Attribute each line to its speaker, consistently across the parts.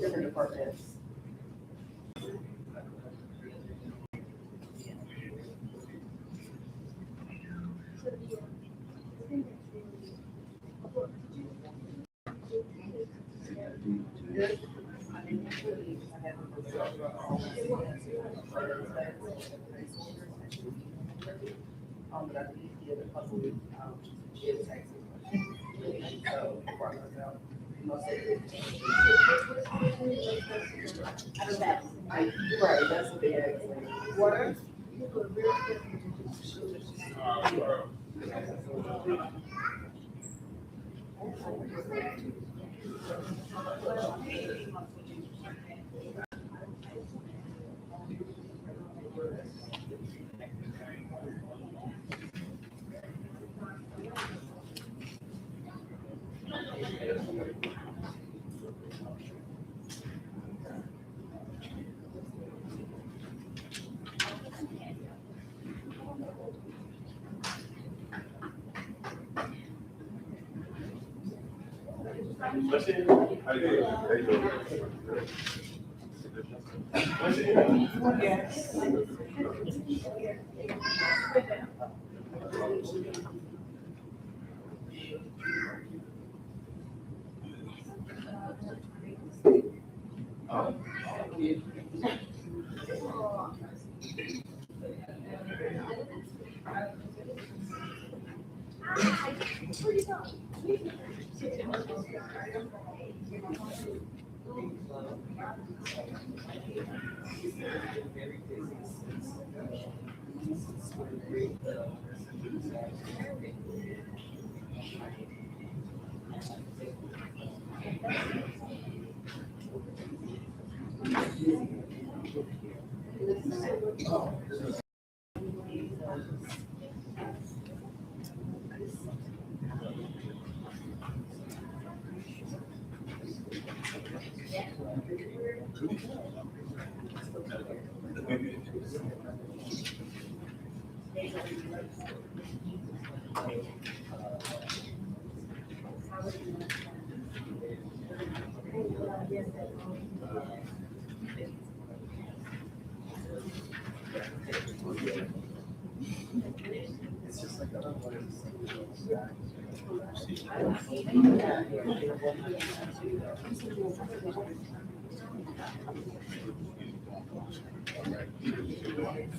Speaker 1: different departments. But I think he had a couple of T.H.E.S.I.S. Right, that's what they asked. Water?
Speaker 2: How you doing? How you doing?
Speaker 1: Yes.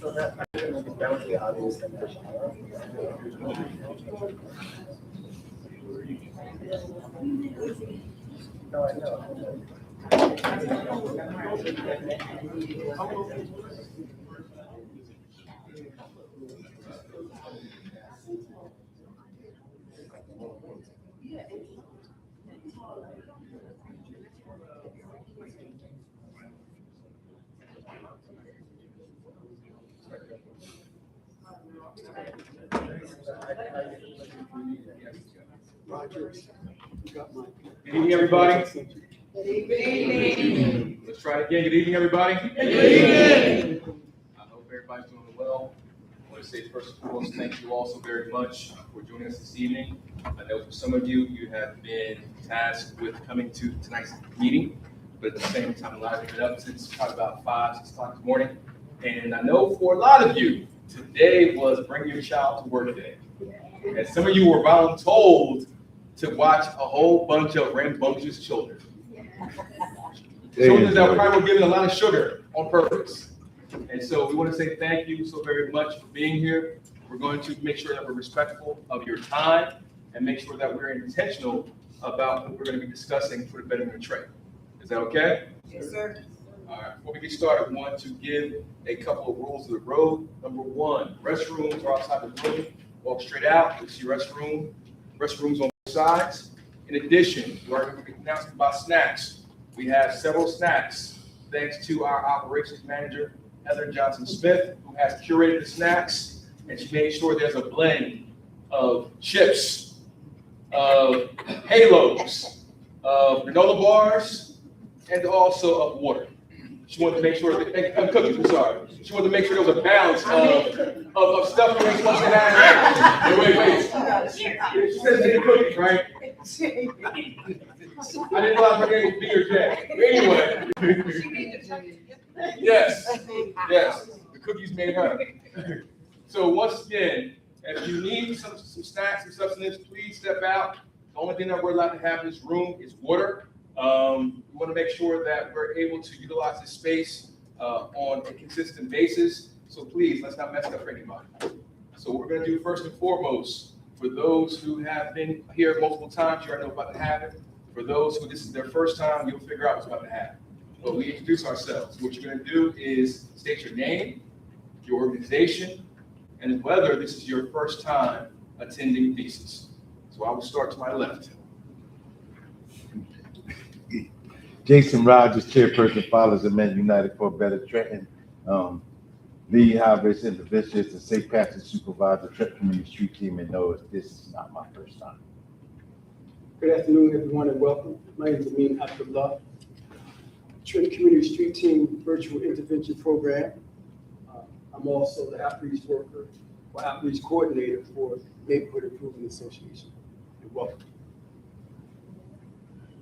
Speaker 1: So that was the obvious thing. No, I know.
Speaker 2: Good evening, everybody.
Speaker 1: Good evening.
Speaker 2: Let's try it again. Good evening, everybody.
Speaker 1: Good evening.
Speaker 2: I hope everybody's doing well. I want to say first and foremost, thank you all so very much for joining us this evening. I know for some of you, you have been tasked with coming to tonight's meeting, but at the same time, a lot of you have been up since probably about 5, 6 o'clock in the morning. And I know for a lot of you, today was Bring Your Child to Work Day. And some of you were voluntold to watch a whole bunch of rambunctious children. Children that probably were given a lot of sugar on purpose. And so we want to say thank you so very much for being here. We're going to make sure that we're respectful of your time and make sure that we're intentional about what we're going to be discussing for the betterment of trade. Is that okay?
Speaker 1: Yes, sir.
Speaker 2: All right, before we get started, we want to give a couple of rules of the road. Number one, restrooms are outside the room. Walk straight out, you'll see restrooms on both sides. In addition, we are going to be announcing about snacks. We have several snacks, thanks to our operations manager, Heather Johnson-Smith, who has curated the snacks, and she made sure there's a blend of chips, of halos, of granola bars, and also of water. She wanted to make sure that, cookies, I'm sorry. She wanted to make sure there was a balance of stuff that we're supposed to have. Wait. She says they cookies, right? I didn't know I forget to be your dad. Anyway, Yes, yes, the cookies made her. So once again, if you need some snacks and substance, please step out. The only thing that we're allowed to have in this room is water. We want to make sure that we're able to utilize this space on a consistent basis. So please, let's not mess up for anybody. So what we're going to do first and foremost, for those who have been here multiple times, you already know about to happen. For those who this is their first time, you'll figure out what's about to happen. But we introduce ourselves. What you're going to do is state your name, your organization, and whether this is your first time attending Thesis. So I will start to my left.
Speaker 3: Jason Rogers, Chairperson, Fathers of Men United for a Better Trenton. Lead Harvest Interventionist and Safe Passage Supervisor, Trenton Community Street Team, and knows this is not my first time.
Speaker 4: Good afternoon, everyone, and welcome. My name is Amin Abdullah, Trenton Community Street Team Virtual Intervention Program. I'm also the outreach worker or outreach coordinator for Neighborhood Improvement Association. And welcome.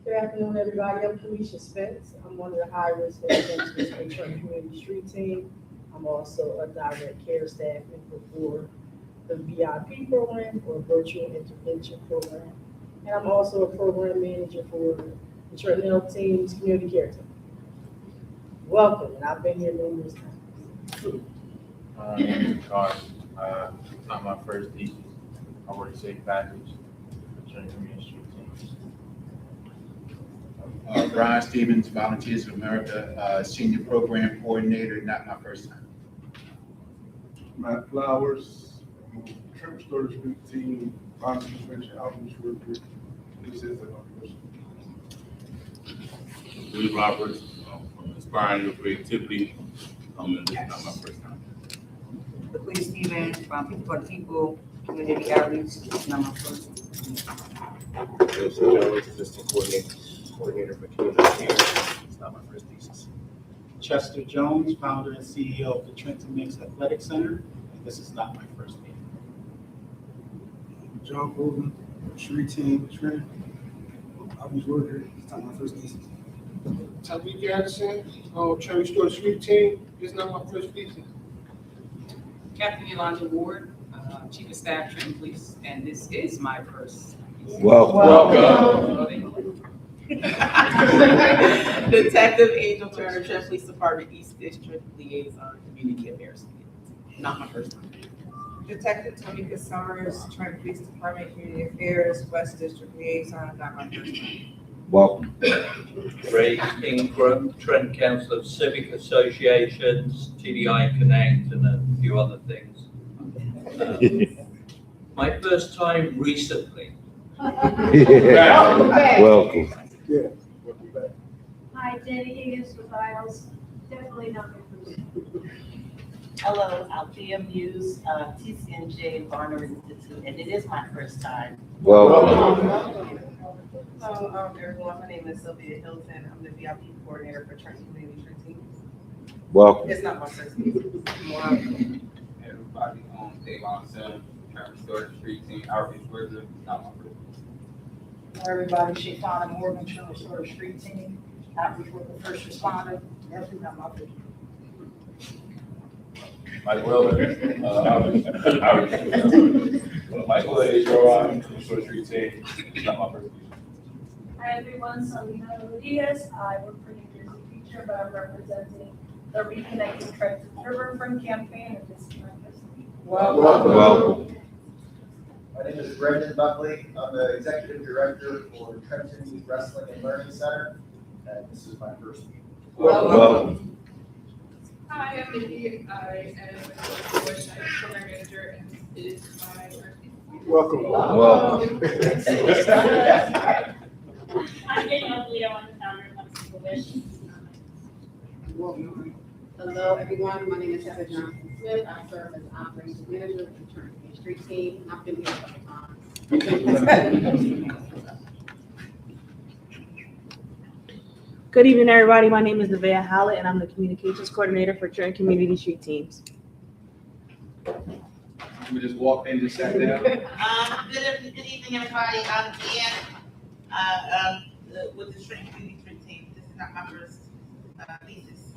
Speaker 5: Good afternoon, everybody. I'm T.H.E.S.I.S. I'm one of the high-risk interventionists for the Trenton Community Street Team. I'm also a direct care staff member for the VIP program or virtual intervention program. And I'm also a program manager for the Trenton Health Team's community care team. Welcome, and I've been here numerous times.
Speaker 6: My name is Carl. It's not my first thesis. I work Safe Passage for Trenton Community Street Team.
Speaker 7: Brian Stevens, Volunteers of America, Senior Program Coordinator, not my first time.
Speaker 8: Matt Flowers, Trenton Storage Street Team, Violence Prevention Outreach Worker. This is my first.
Speaker 9: Willie Roberts, from Inspiring Your Creativity. And this is not my first time.
Speaker 10: Please, Stevens, from People for the People, Community Outreach, it's not my first.
Speaker 6: Joseph Jones, Assistant Coordinator for Community Care. It's not my first thesis.
Speaker 11: Chester Jones, founder and CEO of the Trenton Mix Athletic Center. This is not my first meeting.
Speaker 4: John Golden, Street Team, Trenton. Outreach worker. It's not my first thesis.
Speaker 8: Tariq Jackson, Cherry Store Street Team. This is not my first thesis.
Speaker 10: Captain Yolanda Ward, Chief of Staff, Trenton Police, and this is my first.
Speaker 2: Welcome.
Speaker 10: Detective Angel Turner, Trenton Police Department, East District Liaison, Community Affairs. Not my first time.
Speaker 12: Detective Tamika Summers, Trenton Police Department, Community Affairs, West District Liaison, not my first time.
Speaker 3: Welcome.
Speaker 13: Ray Ingram, Trent Council of Civic Associations, TDI Connect, and a few other things. My first time recently.
Speaker 3: Welcome.
Speaker 4: Yeah, welcome back.
Speaker 14: Hi, Jenny Higgins with IELTS. Definitely not my first.
Speaker 15: Hello, Althea Muse, TCNJ Barner Institute, and it is my first time.
Speaker 3: Welcome.
Speaker 12: Hello, everyone. My name is Sylvia Hilton. I'm the VIP coordinator for Trenton Community Street Team.
Speaker 3: Welcome.
Speaker 12: It's not my first meeting. Welcome.
Speaker 6: Everybody on Davon Center, Trenton Storage Street Team, Outreach Worker. Not my first.
Speaker 5: Everybody, Shafana Morgan, Trenton Storage Street Team, outreach worker, first responder. Definitely not my first.
Speaker 9: Mike Weller, Michael H.R.I., Short Street Team, not my first.
Speaker 14: Hi, everyone. Salina Rodriguez. I work for New Jersey Future, but I'm representing the Reconnecting Trenton Riverfront campaign, and this is my first meeting.
Speaker 3: Welcome.
Speaker 16: My name is Brendan Buckley. I'm the Executive Director for Trenton Wrestling and Learning Center, and this is my first meeting.
Speaker 3: Welcome.
Speaker 12: Hi, I'm Nikki. I am a program manager, and it is my first meeting.
Speaker 4: Welcome.
Speaker 14: I'm Danielle Leo. I'm the founder of Flexible Wish.
Speaker 12: Hello, everyone. My name is Heather Johnson Smith. I serve as operations manager for the Trenton Street Team. I've been here a couple times.
Speaker 17: Good evening, everybody. My name is Nevaeh Hallett, and I'm the communications coordinator for Trenton Community Street Teams.
Speaker 2: We just walked in and sat down.
Speaker 15: Good evening, everybody. I'm Jan with the Trenton Community Street Team. This is not my first thesis.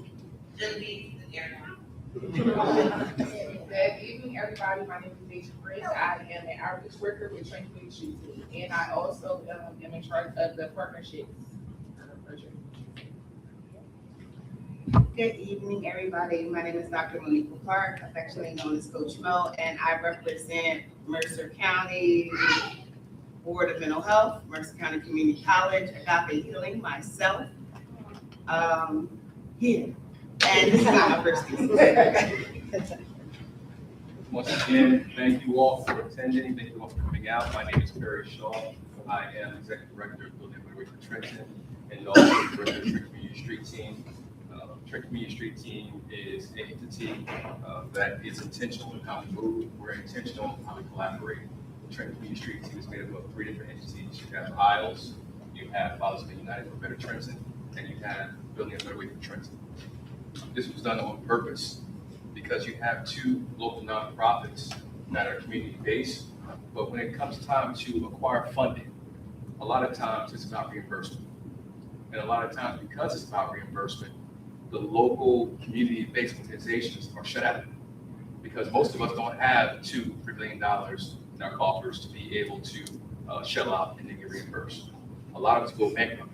Speaker 15: Shouldn't be the airline.
Speaker 1: Good evening, everybody. My name is Deja Grace. I am an outreach worker with Trenton Community Street Team, and I also am in charge of the partnerships.
Speaker 18: Good evening, everybody. My name is Dr. Monique Clark, affectionately known as Coach Mo, and I represent Mercer County Board of Mental Health, Mercer County Community College, Agape Healing, myself. Here. And this is not my first thesis.
Speaker 2: Once again, thank you all for attending. Thank you all for coming out. My name is Perry Shaw. I am Executive Director of Building Midway for Trenton and also for the Trenton Community Street Team. Trenton Community Street Team is an entity that is intentional in how we move. We're intentional in how we collaborate. The Trenton Community Street Team is made up of 3 different entities. You have ILS, you have Fathers of United for Better Trenton, and you have Building a Better Way for Trenton. This was done on purpose because you have 2 local nonprofits that are community-based, but when it comes time to acquire funding, a lot of times it's about reimbursement. And a lot of times, because it's about reimbursement, the local community-based organizations are shut out because most of us don't have $2-3 billion in our coffers to be able to shell out and then get reimbursed. A lot of us go bankrupt.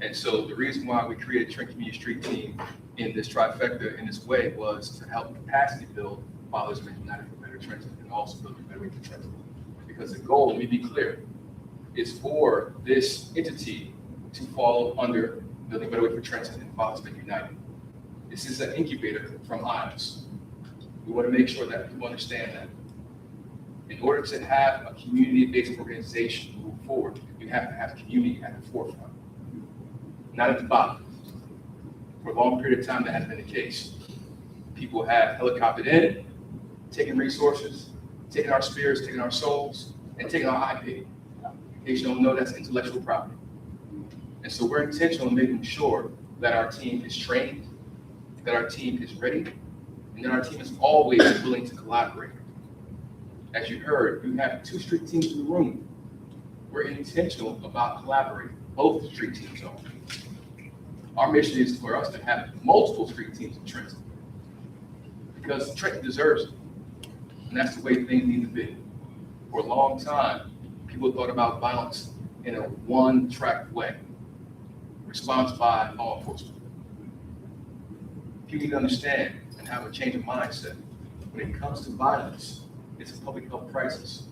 Speaker 2: And so the reason why we created Trenton Community Street Team in this trifecta in this way was to help capacity build Fathers of United for Better Trenton and also build a better way for Trenton. Because the goal, let me be clear, is for this entity to fall under Building a Better Way for Trenton and Fathers of United. This is an incubator from IOS. We want to make sure that people understand that. In order to have a community-based organization move forward, you have to have community at the forefront, not at the bottom. For a long period of time, that has been the case. People have helicoptered in, taking resources, taking our spirits, taking our souls, and taking our IP. In case you don't know, that's intellectual property. And so we're intentional in making sure that our team is trained, that our team is ready, and that our team is always willing to collaborate. As you heard, you have 2 street teams in the room. We're intentional about collaborating. Both street teams are. Our mission is for us to have multiple street teams in Trenton because Trenton deserves it. And that's the way things need to be. For a long time, people thought about violence in a one-track way. Response by law enforcement. People need to understand and have a change of mindset. When it comes to violence, it's a public health crisis.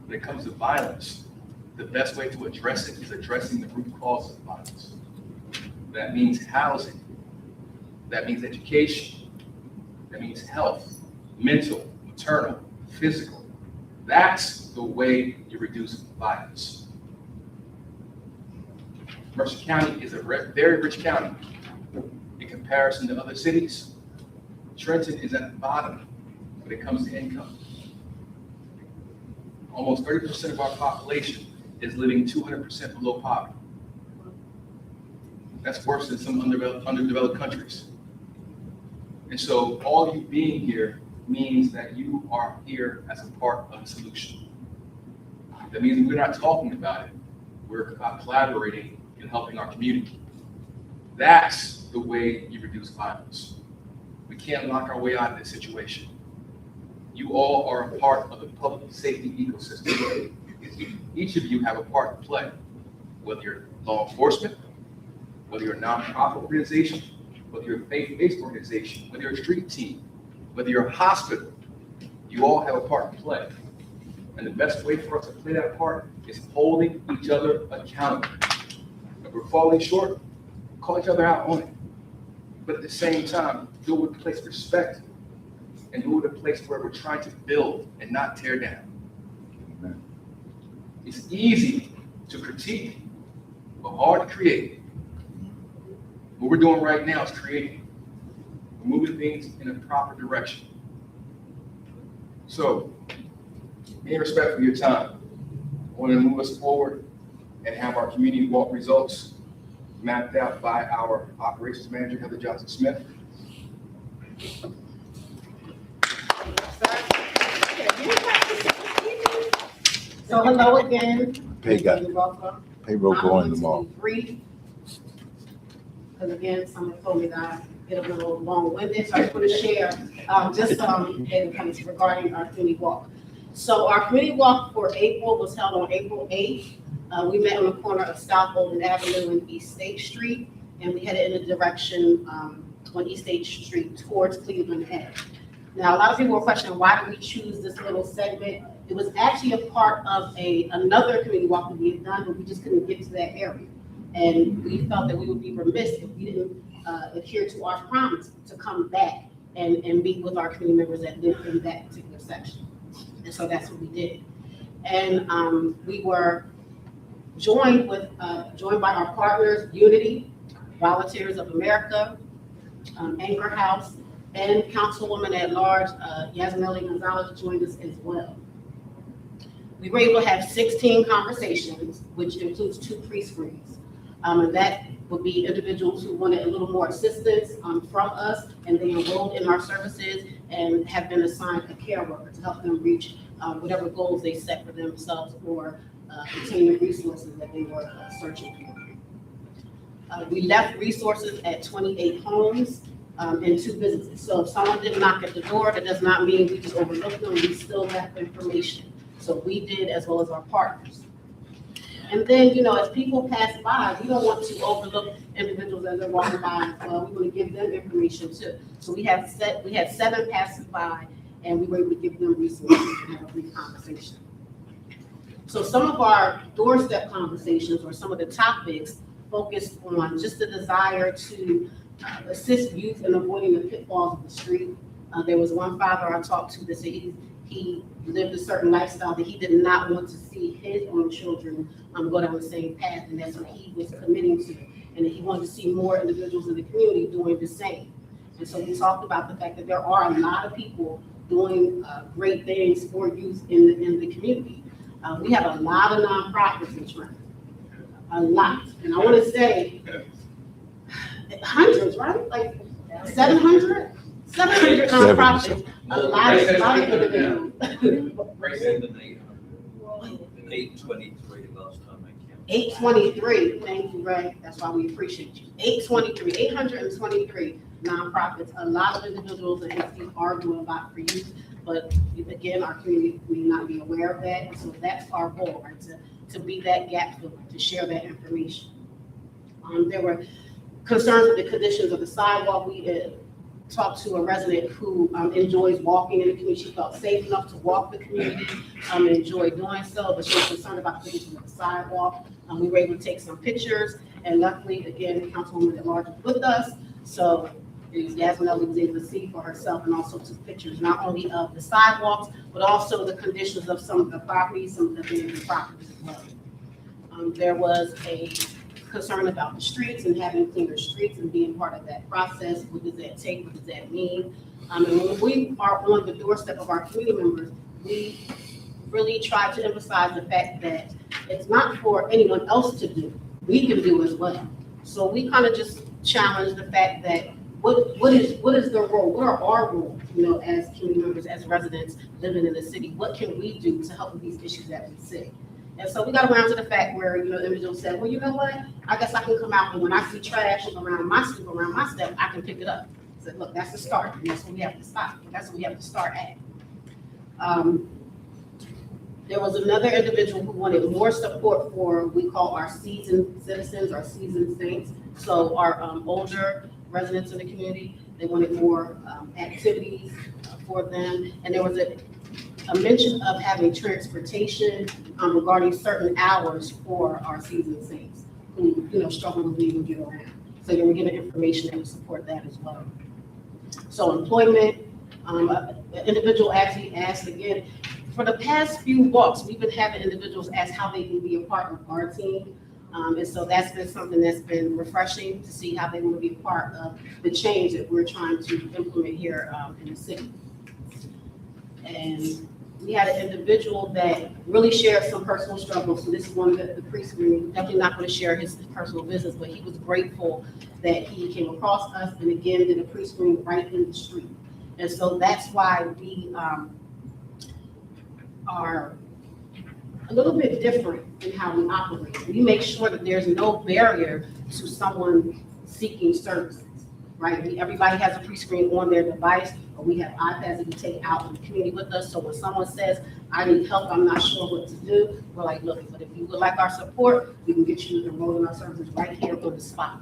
Speaker 2: When it comes to violence, the best way to address it is addressing the root causes of violence. That means housing. That means education. That means health, mental, maternal, physical. That's the way you reduce violence. Mercer County is a very rich county in comparison to other cities. Trenton is at the bottom when it comes to income. Almost 30% of our population is living 200% below poverty. That's worse than some underdeveloped countries. And so all you being here means that you are here as a part of the solution. That means we're not talking about it. We're about collaborating and helping our community. That's the way you reduce violence. We can't lock our way out of this situation. You all are a part of the public safety ecosystem. Each of you have a part to play, whether you're law enforcement, whether you're a nonprofit organization, whether you're a faith-based organization, whether you're a street team, whether you're a hospital, you all have a part to play. And the best way for us to play that part is holding each other accountable. If we're falling short, call each other out on it. But at the same time, do it with a place of respect and do it with a place where we're trying to build and not tear down. Amen. It's easy to critique, but hard to create. What we're doing right now is creating. We're moving things in a proper direction. So, in respect for your time, I want to move us forward and have our community walk results mapped out by our operations manager, Heather Johnson-Smith.
Speaker 18: So hello again.
Speaker 3: Payroll going tomorrow.
Speaker 18: Brief.
Speaker 12: because again, someone told me that I get a little long-winded, so I just want to share just some data points regarding our community walk. So our community walk for April was held on April 8th. We met on the corner of South Golden Avenue and East State Street, and we headed in the direction on East State Street towards Cleveland Ave. Now, a lot of people were questioning, why did we choose this little segment? It was actually a part of another community walk that we had done, but we just couldn't get to that area. And we felt that we would be remiss if we didn't adhere to our promise to come back and meet with our community members that live in that particular section. And so that's what we did. And we were joined by our partners, Unity, Volunteers of America, Anchor House, and Councilwoman at Large, Yasminelli Gonzalez joined us as well. We were able to have 16 conversations, which includes 2 pre-screens. And that would be individuals who wanted a little more assistance from us, and they enrolled in our services and have been assigned a care worker to help them reach whatever goals they set for themselves or obtain the resources that they were searching for. We left resources at 28 homes and 2 businesses. So if someone didn't knock at the door, that does not mean we just overlooked them. We still left information. So we did, as well as our partners. And then, you know, as people pass by, we don't want to overlook individuals as they're walking by. We want to give them information too. So we had 7 passing by, and we were able to give them resources and have a brief conversation. So some of our doorstep conversations, or some of the topics, focused on just the desire to assist youth in avoiding the pitfalls of the street. There was one father I talked to that said he lived a certain lifestyle that he did not want to see his own children go down the same path, and that's what he was committing to. And that he wanted to see more individuals in the community doing the same. And so we talked about the fact that there are a lot of people doing great things for youth in the community. We have a lot of nonprofits in Trenton, a lot. And I want to say hundreds, right? Like 700 nonprofits, a lot of individuals.
Speaker 13: 823 last time I counted.
Speaker 12: 823, thank you, Ray. That's why we appreciate you. 823 nonprofits. A lot of individuals and entities are doing a lot for youth, but again, our community may not be aware of that. So that's our goal, right? To be that gap filler, to share that information. There were concerns with the conditions of the sidewalk. We talked to a resident who enjoys walking in the community. She felt safe enough to walk the community, enjoyed doing so, but she was concerned about the condition of the sidewalk. We were able to take some pictures, and luckily, again, the Councilwoman at Large was with us, so Yasminelli was able to see for herself and also took pictures not only of the sidewalks, but also the conditions of some of the properties, some of the abandoned properties as well. There was a concern about the streets and having cleaner streets and being part of that process. What does that take? What does that mean? And when we are on the doorstep of our community members, we really try to emphasize the fact that it's not for anyone else to do. We can do as well. So we kind of just challenge the fact that what is their role? What are our roles, you know, as community members, as residents living in the city? What can we do to help with these issues that we see? And so we got around to the fact where, you know, the individual said, well, you know what? I guess I can come out, and when I see trash around my step, I can pick it up. I said, look, that's the start. And that's what we have to stop. That's what we have to start at. There was another individual who wanted more support for what we call our seasoned citizens, our seasoned saints. So our older residents in the community, they wanted more activities for them. And there was a mention of having transportation regarding certain hours for our seasoned saints who, you know, struggle to even get around. So they were given information that would support that as well. So employment, an individual actually asked again, for the past few walks, we've been having individuals ask how they can be a part of our team. And so that's been something that's been refreshing to see how they want to be a part of the change that we're trying to implement here in the city. And we had an individual that really shared some personal struggles. So this is one of the pre-screening. Definitely not going to share his personal business, but he was grateful that he came across us and again did a pre-screen right in the street. And so that's why we are a little bit different in how we operate. We make sure that there's no barrier to someone seeking services, right? Everybody has a pre-screen on their device, or we have iPads that we take out in the community with us. So when someone says, I need help, I'm not sure what to do, we're like, look, but if you would like our support, we can get you enrolled in our services right here on the spot.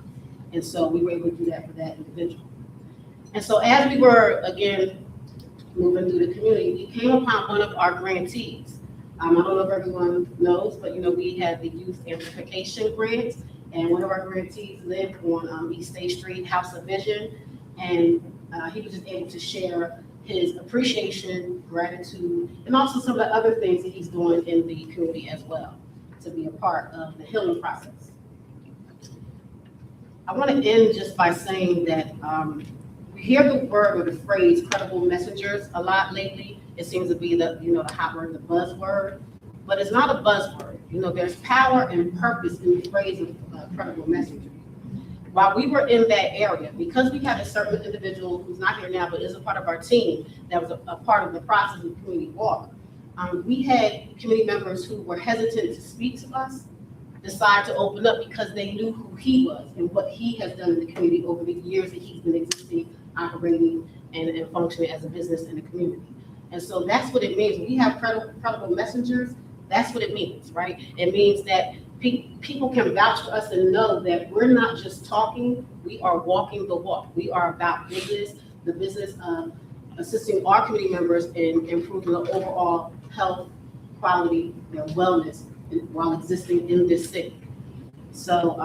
Speaker 12: And so we were able to do that for that individual. And so as we were, again, moving through the community, we came upon one of our grantees. I don't know if everyone knows, but we had the youth amplification grants, and one of our grantees lived on East State Street, House of Vision, and he was just able to share his appreciation, gratitude, and also some of the other things that he's doing in the community as well, to be a part of the healing process. I want to end just by saying that we hear the word or the phrase credible messengers a lot lately. It seems to be the hot word, the buzzword, but it's not a buzzword. There's power and purpose in the phrase of credible messenger. While we were in that area, because we had a certain individual who's not here now, but is a part of our team, that was a part of the process of community walk, we had community members who were hesitant to speak to us, decide to open up because they knew who he was and what he has done in the community over the years that he's been existing, operating, and functioning as a business in the community. And so that's what it means. When we have credible messengers, that's what it means, right? It means that people can vouch for us and know that we're not just talking, we are walking the walk. We are about business, the business of assisting our community members in improving the overall health, quality, their wellness while existing in this city. So,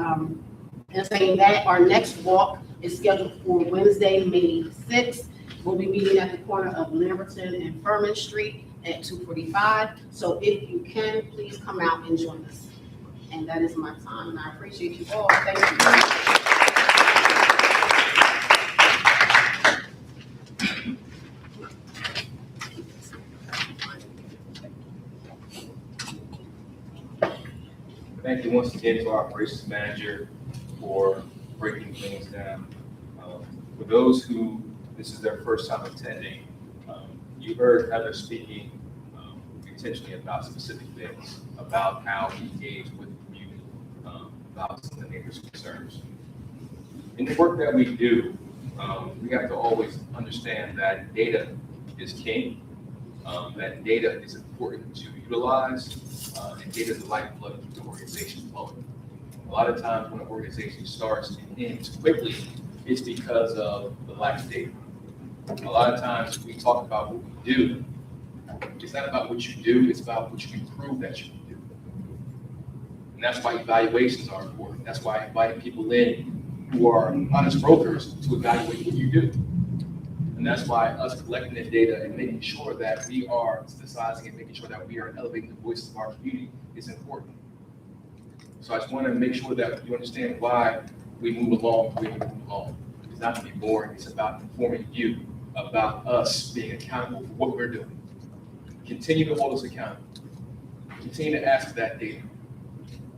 Speaker 12: in saying that, our next walk is scheduled for Wednesday, May 6th. We'll be meeting at the corner of Lamberton and Furman Street at 2:45. So if you can, please come out and join us. And that is my time, and I appreciate you all. Thank you.
Speaker 2: Thank you once again to our operations manager for breaking things down. For those who this is their first time attending, you heard Heather speaking intentionally about specific things, about how we engage with the community, about some of the neighbors' concerns. In the work that we do, we have to always understand that data is king, that data is important to utilize, and data is the lifeblood of the organization flowing. A lot of times when an organization starts and ends quickly, it's because of the lack of data. A lot of times we talk about what we do. It's not about what you do, it's about what you can prove that you can do. And that's why evaluations are important. That's why I invite people in who are honest brokers to evaluate what you do. And that's why us collecting the data and making sure that we are synthesizing and making sure that we are elevating the voices of our community is important. So I just want to make sure that you understand why we move along the way we move along. It's not to be boring, it's about informing you about us being accountable for what we're doing. Continue to hold us accountable. Continue to ask for that data.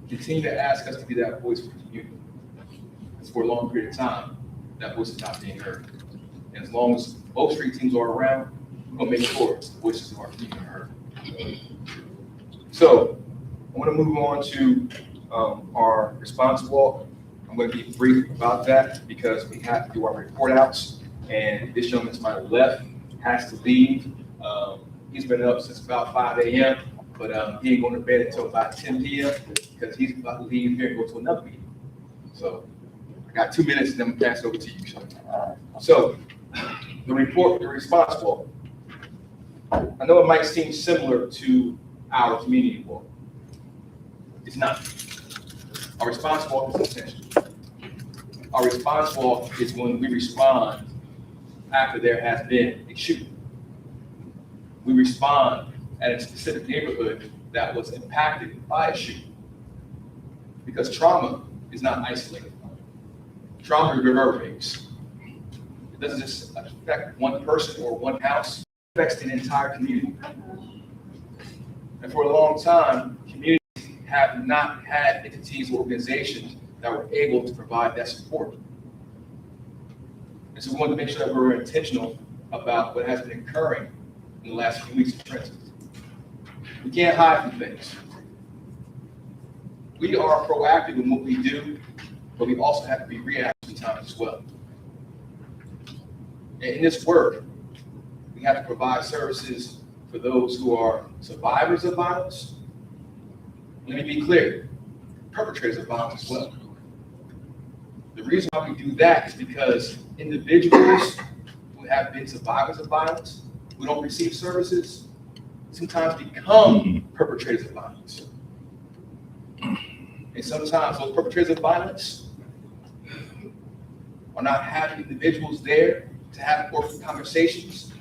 Speaker 2: Continue to ask us to be that voice for the community. Because for a long period of time, that voice is not being heard. And as long as both street teams are around, we're going to make sure the voices of our community are heard. So I want to move on to our response walk. I'm going to be brief about that because we have to do our report outs. And this gentleman to my left has to leave. He's been up since about 5 a.m., but he ain't going to bed until about 10 p.m. because he's about to leave here and go to another meeting. So I got 2 minutes and then I'm going to pass it over to you. So the response walk. I know it might seem similar to our community walk. It's not. Our response walk is intentional. Our response walk is when we respond after there has been a shooting. We respond at a specific neighborhood that was impacted by a shooting. Because trauma is not isolated. Trauma reverberates. It doesn't just affect one person or one house, it affects an entire community. And for a long time, communities have not had entities or organizations that were able to provide that support. And so we want to make sure that we're intentional about what has been occurring in the last few weeks in Trenton. We can't hide from things. We are proactive in what we do, but we also have to be reactive sometimes as well. And in this work, we have to provide services for those who are survivors of violence. Let me be clear, perpetrators of violence as well. The reason why we do that is because individuals who have been survivors of violence, who don't receive services, sometimes become perpetrators of violence. And sometimes those perpetrators of violence are not having individuals there to have important conversations,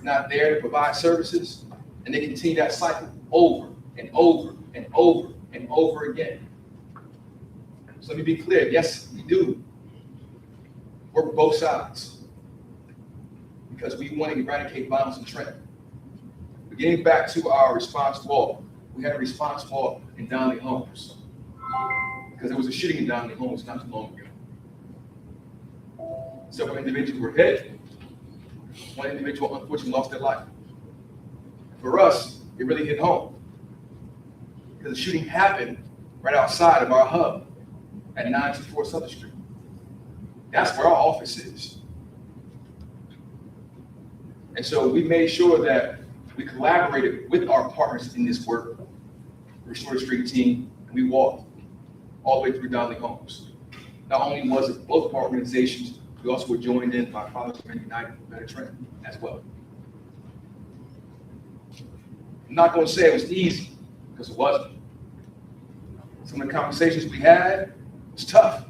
Speaker 2: not there to provide services, and they continue that cycle over and over and over and over again. So let me be clear, yes, we do work both sides because we want to eradicate violence in Trenton. But getting back to our response walk, we had a response walk in Donnelly Homes because there was a shooting in Donnelly Homes not too long ago. Several individuals were hit. One individual unfortunately lost their life. For us, it really hit home because the shooting happened right outside of our hub at 924 Southern Street. That's where our office is. And so we made sure that we collaborated with our partners in this work, the Restore the Street team, and we walked all the way through Donnelly Homes. Not only was it both of our organizations, we also were joined in by Fathers United for Better Trenton as well. I'm not going to say it was easy, because it wasn't. Some of the conversations we had was tough.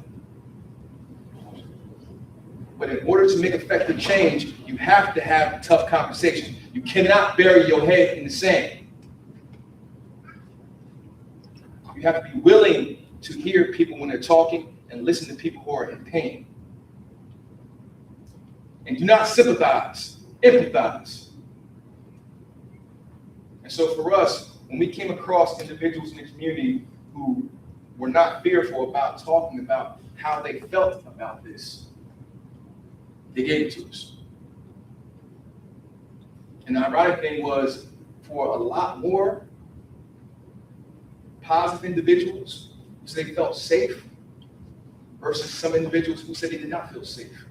Speaker 2: But in order to make effective change, you have to have tough conversations. You cannot bury your head in the sand. You have to be willing to hear people when they're talking and listen to people who are in pain. And do not sympathize, empathize. And so for us, when we came across individuals in the community who were not fearful about talking about how they felt about this, they gave it to us. And the ironic thing was, for a lot more positive individuals who said they felt safe versus some individuals who said they did not feel safe.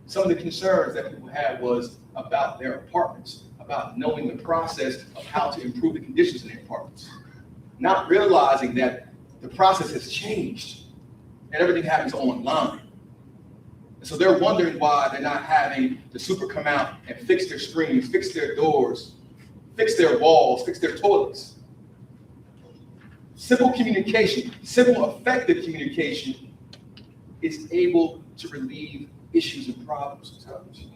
Speaker 2: Some of the concerns that people had was about their apartments, about knowing the process of how to improve the conditions in their apartments, not realizing that the process has changed and everything happens online. And so they're wondering why they're not having the super come out and fix their screens, fix their doors, fix their walls, fix their toilets. Simple communication, simple effective communication is able to relieve issues and problems sometimes.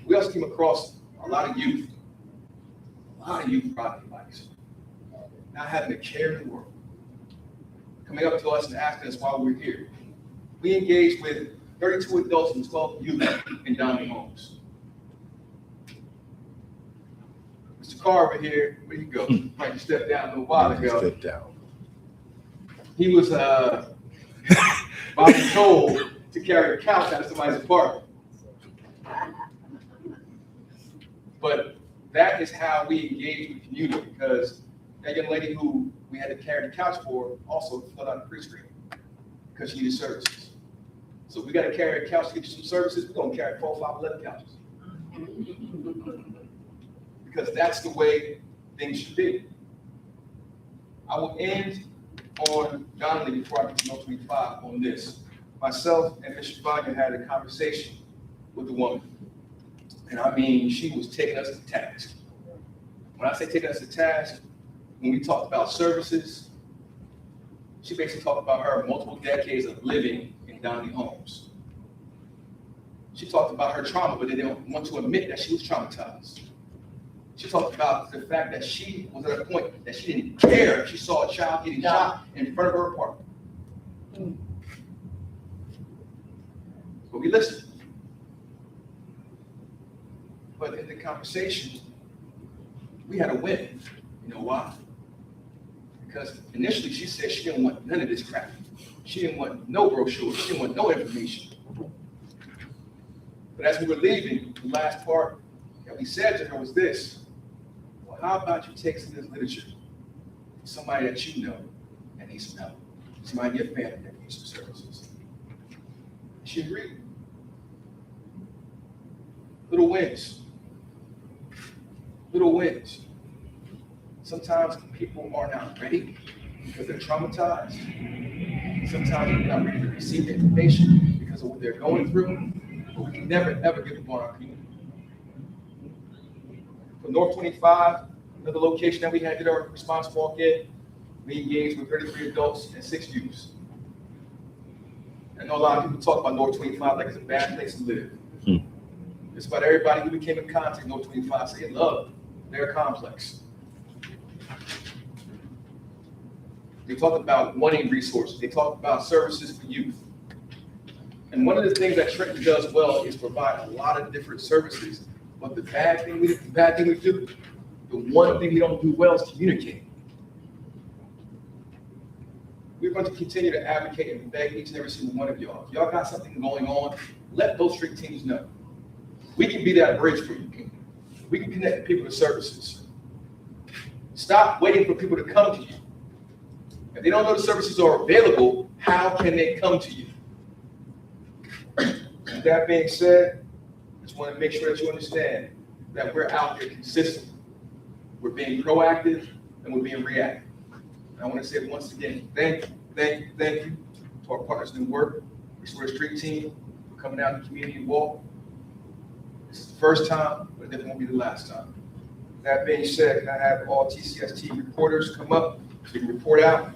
Speaker 2: We also came across a lot of youth riding bikes, not having a care in the world, coming up to us and asking us why we're here. We engaged with 32 adults and 12 youth in Donnelly Homes. Mr. Carver here, where you go? Right, you stepped down a little while ago.
Speaker 3: Step down.
Speaker 2: He was Bobby told to carry a couch out of somebody's apartment. But that is how we engage with the community, because that young lady who we had to carry the couch for also filled out a pre-screen because she needed services. So we got to carry a couch to get you some services. We're going to carry 4, 5, 11 couches. Because that's the way things should be. I will end on Donnelly before I get to 25 on this. Myself and Mr. Vanya had a conversation with the woman. And I mean, she was taking us to task. When I say taking us to task, when we talked about services, she basically talked about her multiple decades of living in Donnelly Homes. She talked about her trauma, but they didn't want to admit that she was traumatized. She talked about the fact that she was at a point that she didn't care if she saw a child getting shot in front of her apartment. But we listened. But in the conversation, we had a win. You know why? Because initially she said she didn't want none of this crap. She didn't want no brochure. She didn't want no information. But as we were leaving, the last part that we said to her was this: well, how about you take some of this literature to somebody that you know and needs some help? Somebody in your family that needs some services. You should agree. Little wins. Little wins. Sometimes people are not ready because they're traumatized. Sometimes they're not ready to receive the information because of what they're going through. But we can never, ever give up on our community. For North 25, another location that we had did our response walk in, we engaged with 33 adults and 6 youths. I know a lot of people talk about North 25 like it's a bad place to live. Just about everybody who became in contact with North 25 say love their complex. They talk about wanting resources. They talk about services for youth. And one of the things that Trenton does well is provide a lot of different services. But the bad thing we do, the one thing we don't do well is communicate. We're going to continue to advocate and beg each and every single one of y'all. If y'all got something going on, let those street teams know. We can be that bridge for you. We can connect people to services. Stop waiting for people to come to you. If they don't know the services are available, how can they come to you? With that being said, I just want to make sure that you understand that we're out here consistent. We're being proactive and we're being reactive. And I want to say it once again, thank you to our partners in work, Restore the Street Team, for coming out to the community walk. This is the first time, but it definitely won't be the last time. That being said, can I have all TCST reporters come up so we can report out?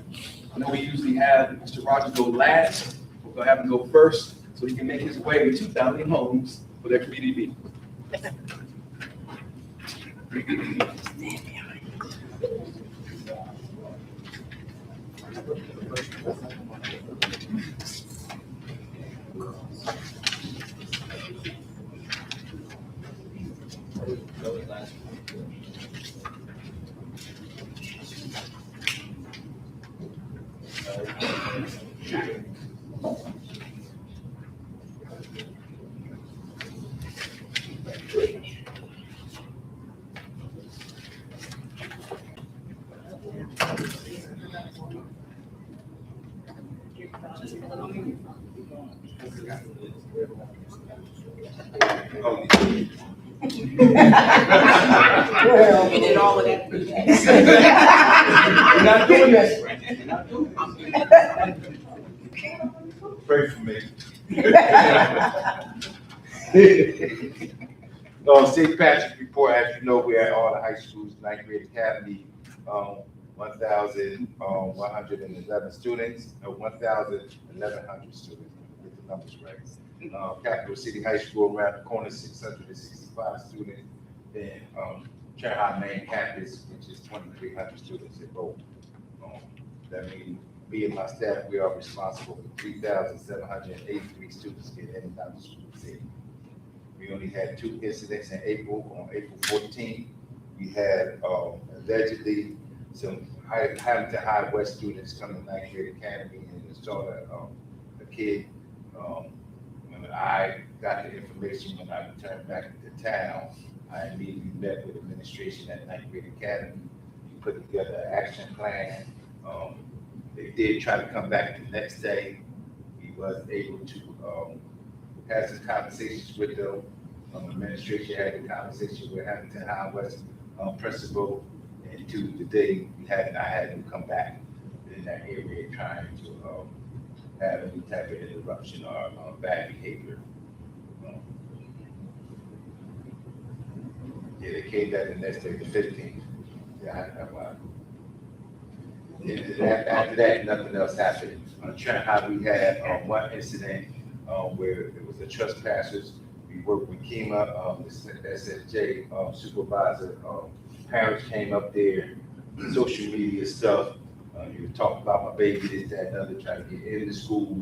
Speaker 2: I know we usually have Mr. Rogers go last. We're going to have him go first so he can make his way to family homes for their community meeting.
Speaker 10: Well, we did all of that.
Speaker 4: We're not doing that. We're not doing that.
Speaker 3: Pray for me. St. Patrick's report, as you know, we're at all the high schools, 9th grade academy, 1,111 students, 1,100 students, get the numbers right. Capital City High School around the corner, 665 students. Then Trenton High main campus, which is 2,300 students in both. That means me and my staff, we are responsible for 3,783 students getting in and out of school city. We only had 2 incidents in April. On April 14th, we had allegedly some Hamilton High West students coming to 9th grade academy and saw a kid. When I got the information, when I returned back to town, I immediately met with administration at 9th grade academy. We put together an action plan. They did try to come back the next day. We was able to have some conversations with them. Administration had a conversation with Hamilton High West principal, and to the day I had them come back in that area trying to have any type of interruption or bad behavior. Yeah, they came back the next day, the 15th. After that, nothing else happened. On Trenton High, we had one incident where it was the trespassers. We worked with Kima, the SFJ supervisor. Parents came up there, social media stuff. You were talking about my baby, this, that, and other, trying to get into school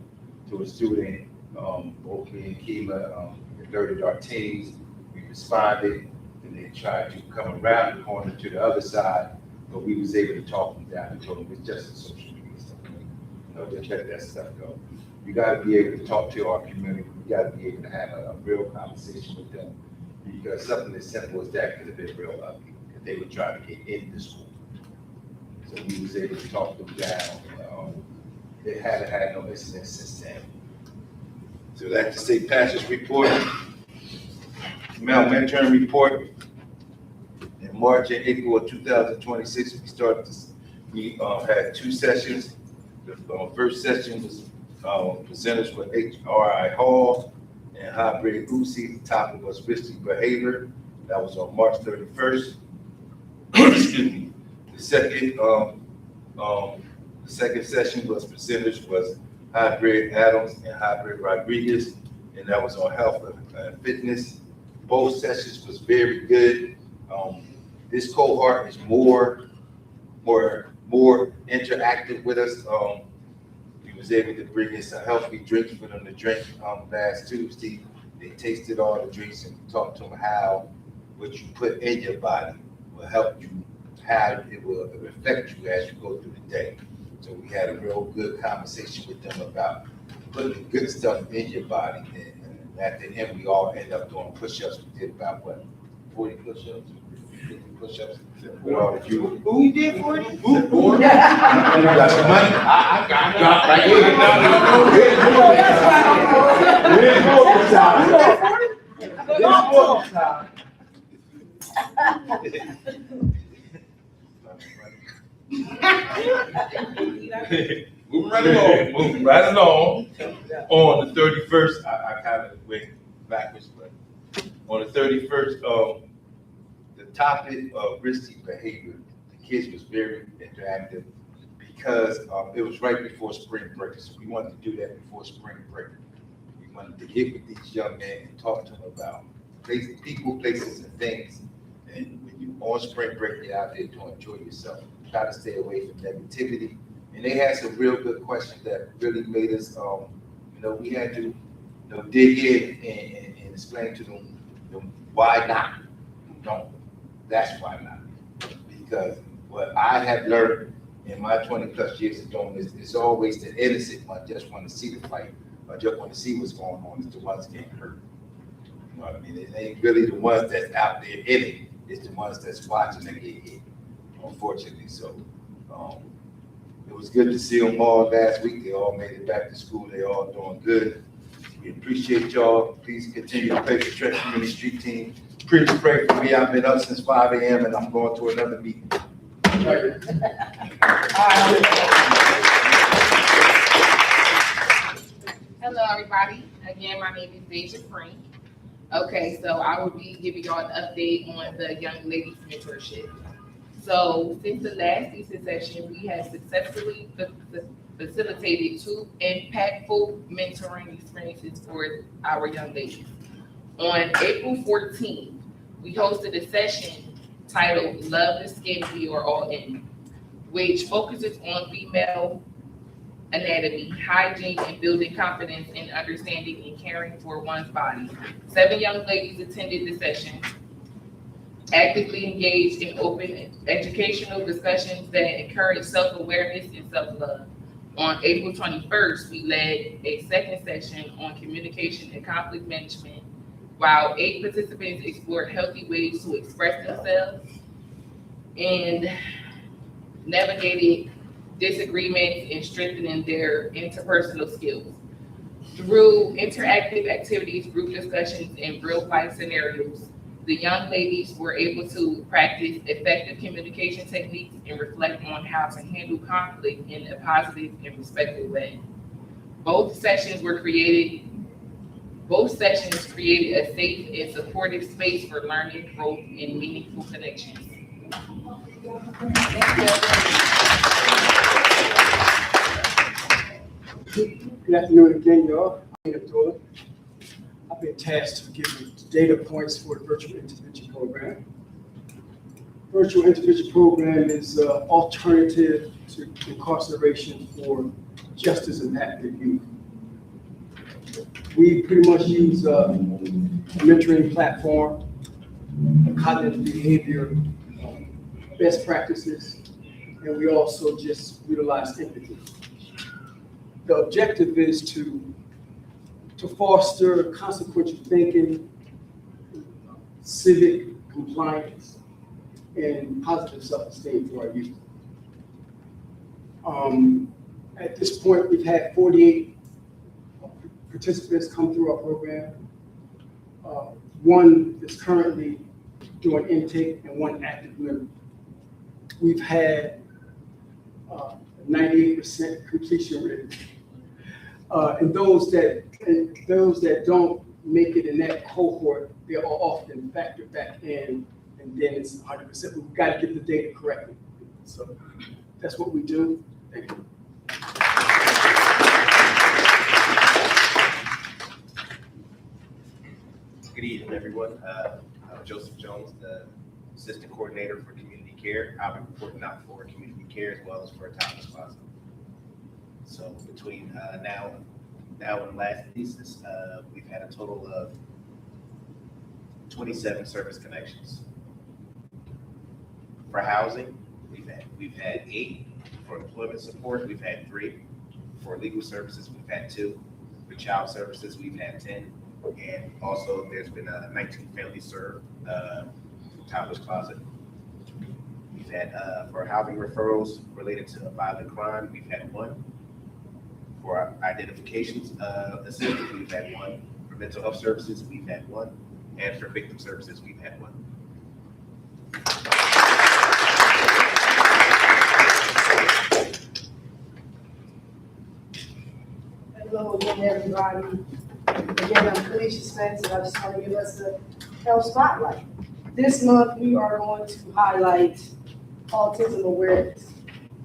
Speaker 3: to a student. Both me and Kima alerted our teams. We responded, and they tried to come around the corner to the other side, but we was able to talk them down and told them it's just a social media stuff. Just let that stuff go. You got to be able to talk to our community. You got to be able to have a real conversation with them, because something as simple as that could have been real ugly, because they were trying to get into school. So we was able to talk them down. They haven't had no incidents since then. So that's the St. Patrick's report. Male mentoring report. In March and April of 2026, we had 2 sessions. The first session was presenters with H.R.I. Hall and Hybrid Uzi. The topic was risky behavior. That was on March 31st. Excuse me. The second session was presenters was Hybrid Adams and Hybrid Rodriguez, and that was on health and fitness. Both sessions was very good. This cohort is more interactive with us. We was able to bring in some healthy drinks for them to drink last Tuesday. They tasted all the drinks and talked to them how what you put in your body will help you, how it will affect you as you go through the day. So we had a real good conversation with them about putting good stuff in your body. And at the end, we all ended up doing push-ups. We did about, what, 40 push-ups? 50 push-ups with all the you.
Speaker 10: Who did 40?
Speaker 3: Who? 40? You got some money? I got right here. Moving right along. On the 31st, I kind of went backwards, but on the 31st, the topic of risky behavior, the kids was very interactive because it was right before spring break. So we wanted to do that before spring break. We wanted to get with these young men and talk to them about people, places, and things. And when you're on spring break, you're out there to enjoy yourself. Try to stay away from negativity. And they had some real good questions that really made us, we had to, dig in and explain to them, why not? No, that's why not. Because what I have learned in my 20 plus years of doing this, it's always the innocent one just want to see the fight or just want to see what's going on. It's the ones getting hurt. You know what I mean? It ain't really the ones that's out there in it. It's the ones that's watching that get hit, unfortunately. So it was good to see them all last week. They all made it back to school. They all doing good. We appreciate y'all. Please continue to pray for Trenton Community Street Team. Please pray for me. I've been up since 5 a.m. and I'm going to another meeting.
Speaker 1: Hello, everybody. Again, my name is Deja Frank. Okay, so I will be giving y'all an update on the Young Ladies Mentorship. So since the last Easter session, we have successfully facilitated 2 impactful mentoring experiences for our young ladies. On April 14th, we hosted a session titled Love the Skin We Are All In, which focuses on female anatomy, hygiene, and building confidence in understanding and caring for one's body. 7 young ladies attended the session, actively engaged in open educational discussions that encourage self-awareness and self-love. On April 21st, we led a second session on communication and conflict management, while 8 participants explored healthy ways to express themselves and navigated disagreements and strengthening their interpersonal skills. Through interactive activities, group discussions, and real-life scenarios, the young ladies were able to practice effective communication techniques and reflect on how to handle conflict in a positive and respectful way. Both sessions created a safe and supportive space for learning, growth, and meaningful connections.
Speaker 4: Good afternoon again, y'all. I've been tasked to give you data points for the virtual intervention program. Virtual intervention program is an alternative to incarceration for justice-impacted youth. We pretty much use a mentoring platform, cognitive behavior, best practices, and we also just utilize empathy. The objective is to foster consequential thinking, civic compliance, and positive self-esteem for our youth. At this point, we've had 48 participants come through our program. One is currently doing intake and one active member. We've had 98% completion rate. And those that don't make it in that cohort, they are often factored back in, and then it's 100%. We've got to get the data correctly. So that's what we do. Thank you.
Speaker 19: Good evening, everyone. I'm Joseph Jones, the Assistant Coordinator for Community Care. I'll be reporting out for Community Care as well as for T.H.E.S.I.S Plaza. So between now and last thesis, we've had a total of 27 service connections. For housing, we've had 8. For employment support, we've had 3. For legal services, we've had 2. For child services, we've had 10. And also, there's been 19 families served T.H.E.S.I Plaza. We've had, for housing referrals related to violent crime, we've had 1. For our identifications assistance, we've had 1. For mental health services, we've had 1. And for victim services, we've had 1.
Speaker 5: Hello again, everybody. Again, I'm T.H.E.S.I.S, and I just want to give us a health spotlight. This month, we are going to highlight autism awareness.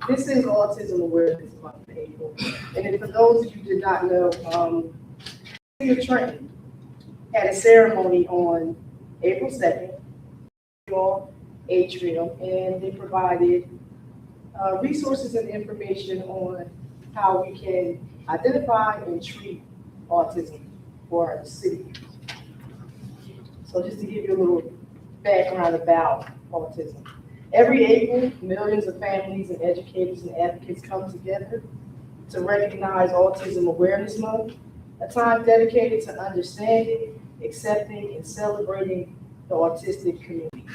Speaker 5: This is Autism Awareness Month in April. And then for those of you who did not know, the City of Trenton had a ceremony on April 2nd, atrium, and they provided resources and information on how we can identify and treat autism for our city. So just to give you a little background about autism. Every April, millions of families and educators and advocates come together to recognize Autism Awareness Month, a time dedicated to understanding, accepting, and celebrating the autistic community.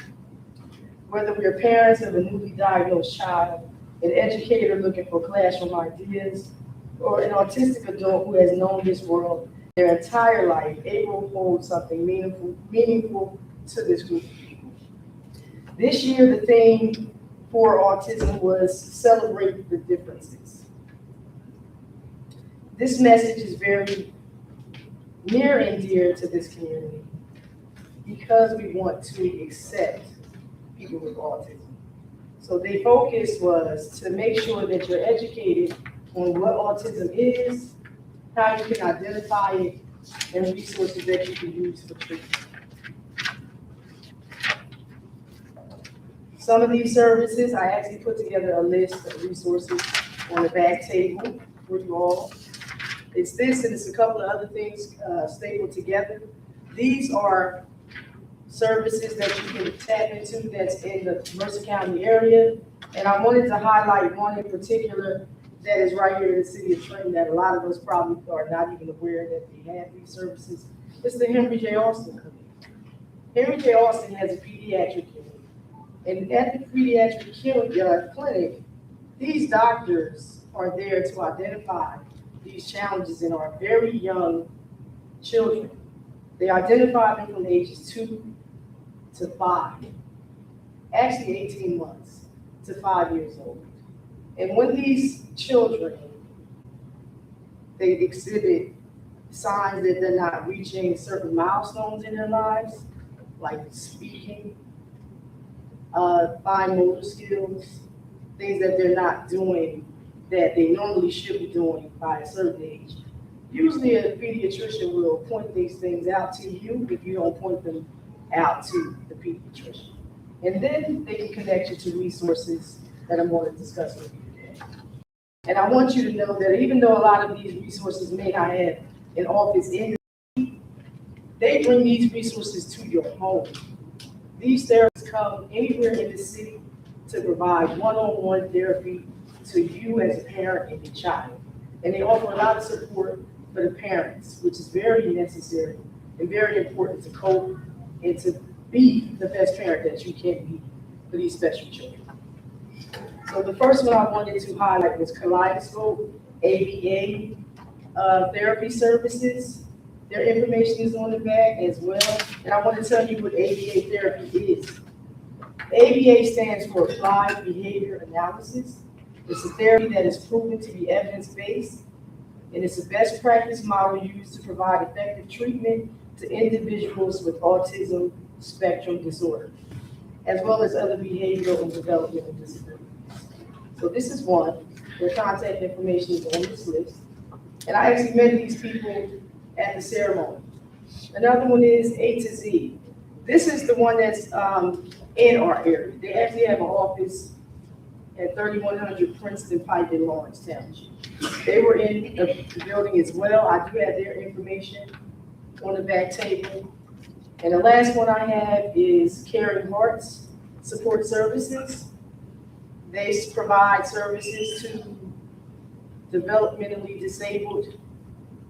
Speaker 5: Whether we're parents of a newly diagnosed child, an educator looking for classroom ideas, or an autistic adult who has known this world their entire life, April holds something meaningful to this group of people. This year, the theme for autism was celebrate the differences. This message is very near and dear to this community because we want to accept people with autism. So the focus was to make sure that you're educated on what autism is, how you can identify it, and resources that you can use for treatment. Some of these services, I actually put together a list of resources on the back table for you all. It's this and it's a couple of other things stapled together. These are services that you can tap into that's in the Mercer County area. And I wanted to highlight one in particular that is right here in the city of Trenton that a lot of us probably are not even aware that they have these services. It's the Henry J. Austin Clinic. Henry J. Austin has a pediatric clinic. And at the pediatric clinic, these doctors are there to identify these challenges in our very young children. They identify them from ages 2 to 5, actually 18 months to 5 years old. And when these children, they exhibit signs that they're not reaching certain milestones in their lives, like speaking, fine motor skills, things that they're not doing that they normally should be doing by a certain age. Usually a pediatrician will point these things out to you if you don't point them out to the pediatrician. And then they can connect you to resources that I'm going to discuss with you today. And I want you to know that even though a lot of these resources may not have an office in the city, they bring these resources to your home. These therapists come anywhere in the city to provide one-on-one therapy to you as a parent and your child. And they offer a lot of support for the parents, which is very necessary and very important to cope and to be the best parent that you can be for these special children. So the first one I wanted to highlight was Kaleidoscope. ABA therapy services. Their information is on the back as well. And I want to tell you what ABA therapy is. ABA stands for Applied Behavior Analysis. It's a therapy that is proven to be evidence-based, and it's a best practice model used to provide effective treatment to individuals with autism spectrum disorder, as well as other behavioral and developmental disabilities. So this is one. Their contact information is on this list. And I actually met these people at the ceremony. Another one is A-to-Z. This is the one that's in our area. They actually have an office at 3100 Princeton Pike in Lawrence Township. They were in the building as well. I do have their information on the back table. And the last one I have is Caring Hearts Support Services. They provide services to developmentally disabled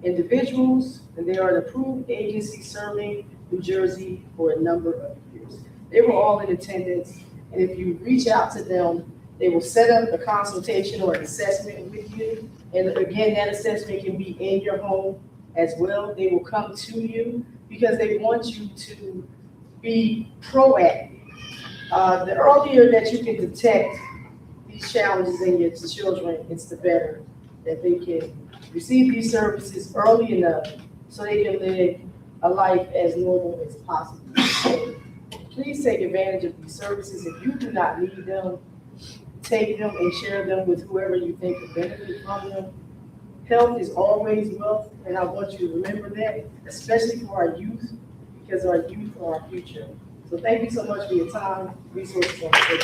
Speaker 5: individuals, and they are an approved agency serving New Jersey for a number of years. They were all in attendance, and if you reach out to them, they will set up a consultation or an assessment with you. And again, that assessment can be in your home as well. They will come to you because they want you to be proactive. The earlier that you can detect these challenges in your children, it's the better that they can receive these services early enough so they can live a life as normal as possible. So please take advantage of these services. If you do not need them, take them and share them with whoever you think could benefit from them. Health is always wealth, and I want you to remember that, especially for our youth, because our youth are our future. So thank you so much for your time, resources, and attention.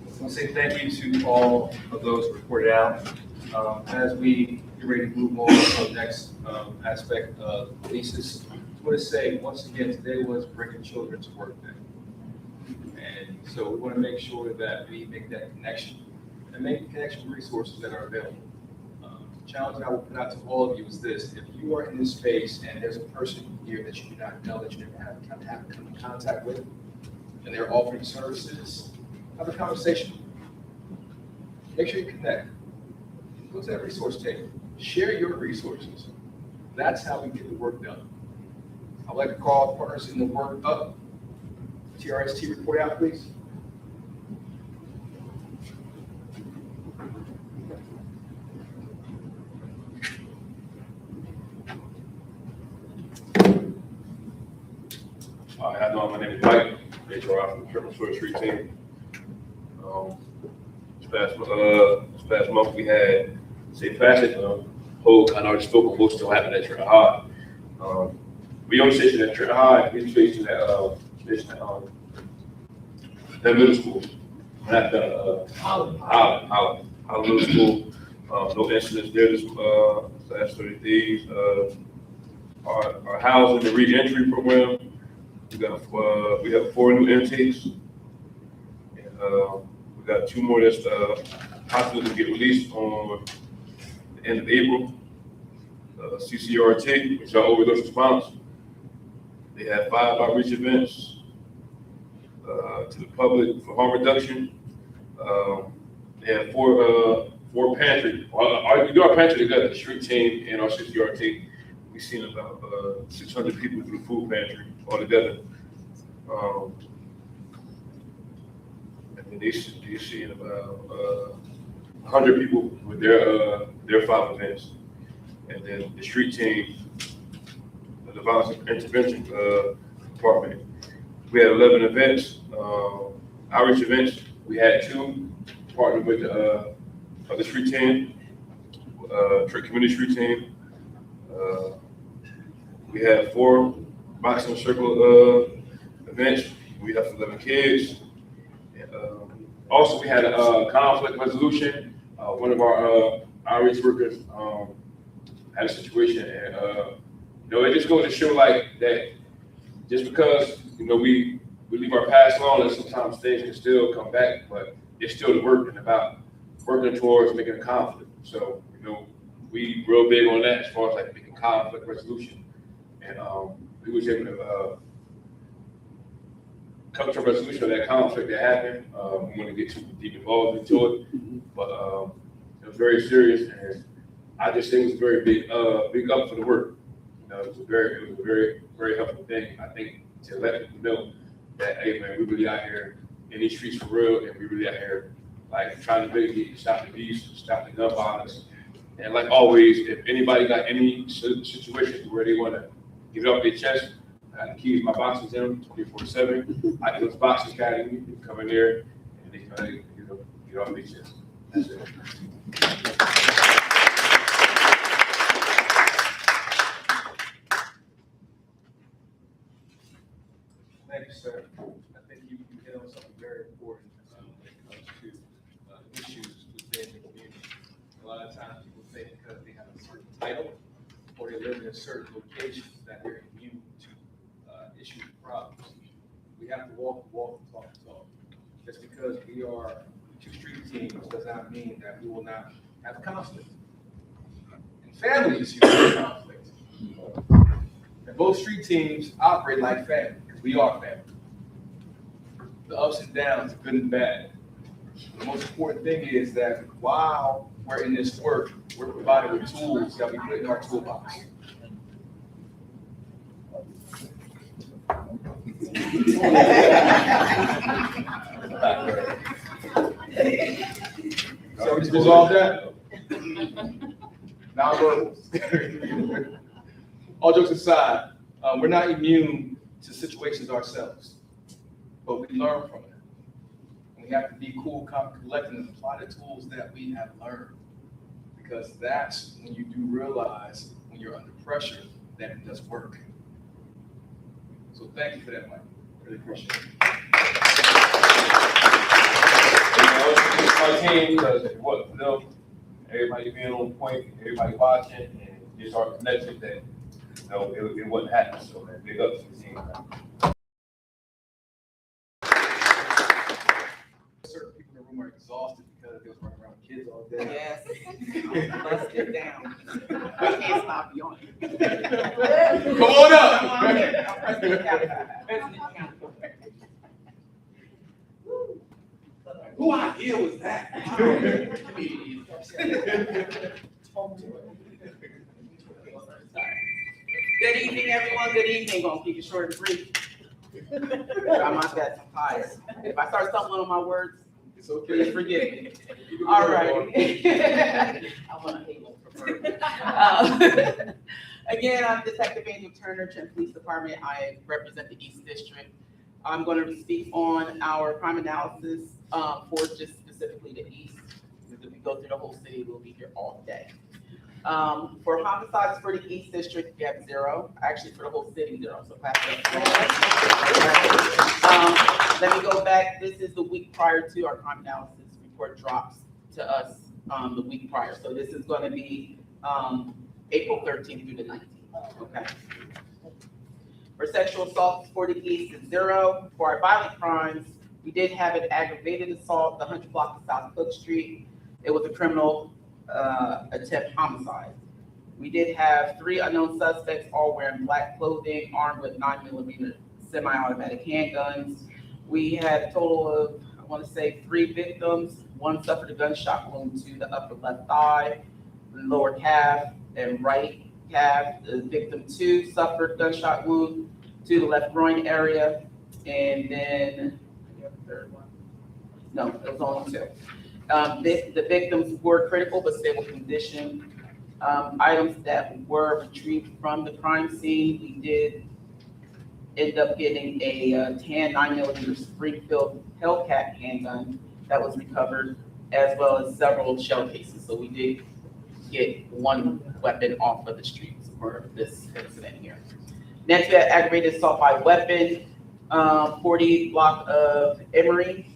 Speaker 2: I want to say thank you to all of those who reported out. As we get ready to move on to the next aspect of thesis, I want to say once again, today was Bringing Children to Work Day. And so we want to make sure that we make that connection and make the connection with resources that are available. The challenge I will put out to all of you is this: if you are in this space and there's a person here that you do not know, that you never have contact with, and they're offering services, have a conversation. Make sure you connect. Go to that resource table. Share your resources. That's how we get the work done. I'd like to call partners in the work up. TRST report out, please.
Speaker 20: Hi, how you doing? My name is Mike, HR from the Trenton Street team. This past month we had St.Patrick's whole kind of already spoke of what's still happening at Trenton High. We only stationed at Trenton High, we stationed at that middle school. Not Holland Middle School. No incidents there this last 30 days. Our housing and re-entry program. We have 4 new intakes. And, we got 2 more that's hospitals to get released on the end of April. CCRT, which are overdose response. They had 5 outreach events to the public for harm reduction. They had 4 pantry. We do our pantry together, the street team and our CCRT. We've seen about 600 people through the food pantry all together. And they seen about 100 people with their 5 events. And then the street team, the violence intervention department, we had 11 events, outreach events. We had 2 partnered with the street team, Trenton community street team. We had 4 boxing circle events. We had 11 kids. Also, we had a conflict resolution. One of our outreach workers had a situation, and it just goes to show like that. Just because we leave our past alone, and sometimes things can still come back, but it's still working about working towards making a conflict. So we real big on that as far as like making conflict resolution, and we was able to come to a resolution of that conflict that happened. I'm going to get too deep involved into it, but it was very serious, and I just think it was a very big up for the work. You know, it was a very helpful thing. I think to let people know that, hey man, we really out here in these streets for real, and we really out here like trying to mitigate, stop the abuse, stop the gun violence. And like always, if anybody got any situations where they want to get it off their chest, I got the keys, my boxes in them 24/7. I do this boxing academy. You come in there and they can get off their chest. That's it.
Speaker 2: Thank you, sir. I think you hit on something very important when it comes to issues within the community. A lot of times people think because they have a certain title or they live in a certain location that they're immune to issues and problems. We have to walk the walk and talk the talk. Just because we are two street teams does not mean that we will not have conflict. In families, you have conflict. And both street teams operate like family. We are family. The ups and downs, the good and bad. The most important thing is that while we're in this work, we're provided with tools that we put in our toolbox. So we just resolved that? Nonverbals. All jokes aside, we're not immune to situations ourselves, but we learn from it. And we have to be cool, calm, collected, and apply the tools that we have learned, because that's when you do realize when you're under pressure that it does work. So thank you for that, Mike. Really appreciate it.
Speaker 20: It's my team because it wasn't for them, everybody being on point, everybody watching, and just our connection that it wouldn't happen. So man, big up to the team. Man.
Speaker 2: Certain people in the room are exhausted because they was running around with kids all day.
Speaker 10: Yes. Bust it down. I can't stop yawning.
Speaker 2: Come on up.
Speaker 10: Come on in. I'm President County.
Speaker 2: Who idea was that?
Speaker 10: Good evening, everyone. Good evening. Gonna keep it short and brief. Try my best. I'm tired. If I start stumbling on my words,
Speaker 2: it's okay.
Speaker 10: Please forgive me. All right. I want a halo for again, I'm Detective Angel Turner, Trenton Police Department. I represent the East District. I'm going to speak on our crime analysis for just specifically the East. Because if we go through the whole city, we'll be here all day. For homicides for the East District, we have 0. Actually, for the whole city, 0. So pass that. Let me go back. This is the week prior to our crime analysis report drops to us the week prior. So this is going to be April 13th through the 19th. Okay. For sexual assaults for the East is 0. For our violent crimes, we did have an aggravated assault, the 100 block of South Cook Street. It was a criminal attempt homicide. We did have 3 unknown suspects, all wearing black clothing, armed with 9mm semi-automatic handguns. We had a total of, I want to say, 3 victims. 1 suffered a gunshot wound to the upper left thigh, lower calf, and right calf. The victim 2 suffered a gunshot wound to the left groin area. And then, the third one. No, it was only 2. The victims were critical but stable condition. Items that were retrieved from the crime scene, we did end up getting a tan 9mm Springfield Hellcat handgun that was recovered, as well as several shell cases. So we did get 1 weapon off of the streets for this incident here. Next, we had aggravated assault by weapon, 40 block of Emory.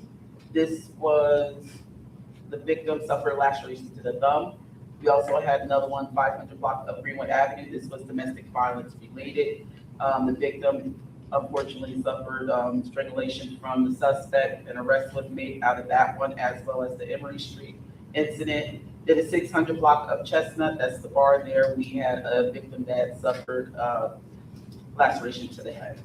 Speaker 10: This was the victim suffered lacerations to the thumb. We also had another one, 500 block of Greenwood Avenue. This was domestic violence related. The victim unfortunately suffered strangulation from the suspect. An arrest was made out of that one, as well as the Emory Street incident. Then the 600 block of Chestnut, that's the bar there. We had a victim that suffered laceration to the head.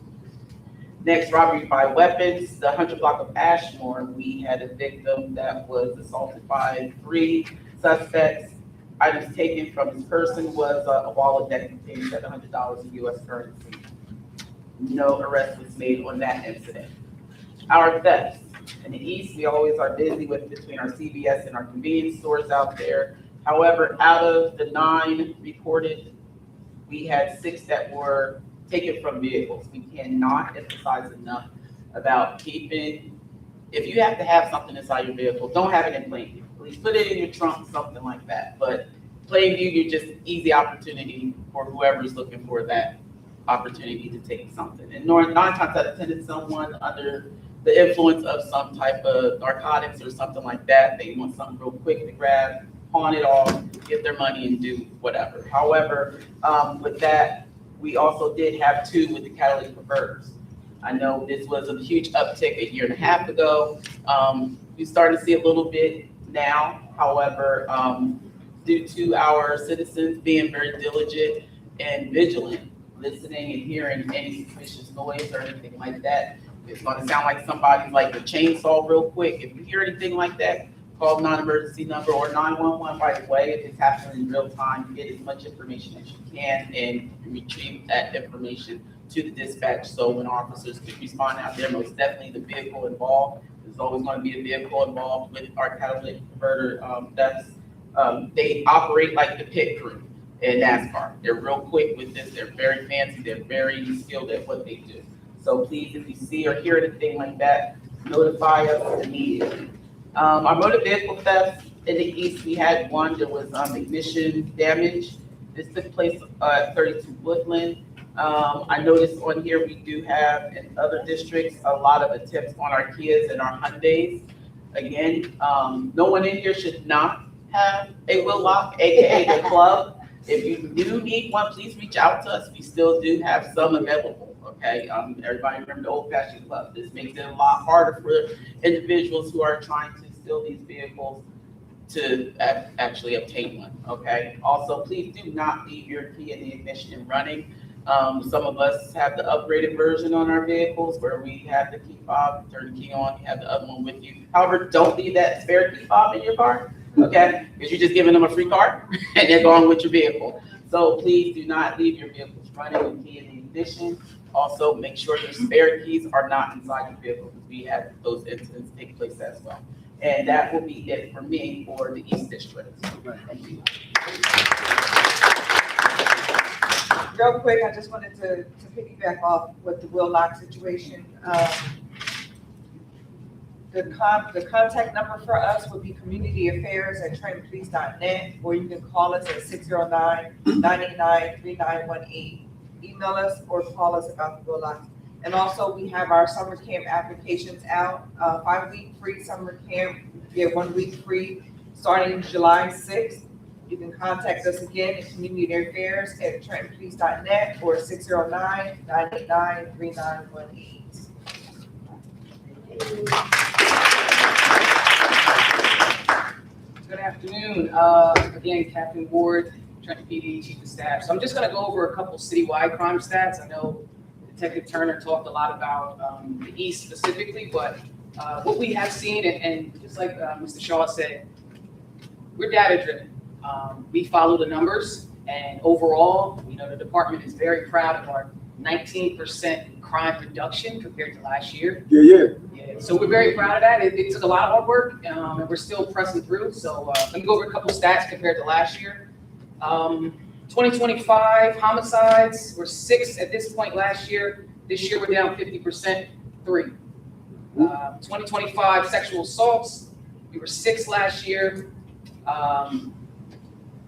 Speaker 10: Next, robbery by weapons, the 100 block of Ashmore, we had a victim that was assaulted by 3 suspects. Items taken from this person was a wallet that contained $700 in US currency. No arrest was made on that incident. Our thefts. In the East, we always are busy with between our CVS and our convenience stores out there. However, out of the 9 reported, we had 6 that were taken from vehicles. We cannot emphasize enough about keeping, if you have to have something inside your vehicle, don't have it in plain view. At least put it in your trunk, something like that. But plain view, you're just easy opportunity for whoever's looking for that opportunity to take something. And 9 times out of 10, it's someone under the influence of some type of narcotics or something like that. They want something real quick to grab, pawn it off, get their money and do whatever. However, with that, we also did have 2 with the catalytic converters. I know this was a huge uptick a year and a half ago. We started to see a little bit now. However, due to our citizens being very diligent and vigilant, listening and hearing any suspicious noise or anything like that, it's going to sound like somebody's like a chainsaw real quick. If you hear anything like that, call non-emergency number or 911 right away. If it's happening in real time, get as much information as you can and retrieve that information to the dispatch. So when officers can respond out there, most definitely the vehicle involved. There's always going to be a vehicle involved with our catalytic converter thefts. They operate like the pit crew in NASCAR. They're real quick with this. They're very fancy. They're very skilled at what they do. So please, if you see or hear anything like that, notify us immediately. Our motor vehicle theft in the East, we had 1 that was ignition damage. This took place at 32 Woodland. I noticed on here we do have in other districts a lot of attempts on our Kias and our Hyundais. Again, no one in here should not have a wheel lock, aka the club. If you do need one, please reach out to us. We still do have some available. Okay, everybody remember the old-fashioned club. This makes it a lot harder for individuals who are trying to steal these vehicles to actually obtain one. Okay. Also, please do not leave your key in the ignition running. Some of us have the upgraded version on our vehicles where we have the key fob, turn the key on, you have the other one with you. However, don't leave that spare key fob in your car. Okay, because you're just giving them a free card and they're going with your vehicle. So please do not leave your vehicles running with key in the ignition. Also, make sure your spare keys are not inside your vehicle because we had those incidents take place as well. And that will be it for me for the East District. Thank you.
Speaker 21: Real quick, I just wanted to piggyback off with the wheel lock situation. The contact number for us would be communityaffairs@trentonpolice.net, or you can call us at 609-989-3918. Email us or call us about the wheel lock. And also, we have our summer camp applications out, 5-week free summer camp. We have 1 week free starting July 6th. You can contact us again at communityaffairs@trentonpolice.net or 609-989-3918.
Speaker 22: Good afternoon. Again, Captain Ward, Trenton PD, Chief of Staff. So I'm just going to go over a couple citywide crime stats. I know Detective Turner talked a lot about the East specifically, but what we have seen, and just like Mr. Shaw said, we're data driven. We follow the numbers, and overall, the department is very proud of our 19% crime reduction compared to last year.
Speaker 4: Yeah.
Speaker 22: So we're very proud of that. It took a lot of hard work, and we're still pressing through. So let me go over a couple stats compared to last year. 2025 homicides were 6 at this point last year. This year we're down 50%, 3. 2025 sexual assaults, we were 6 last year.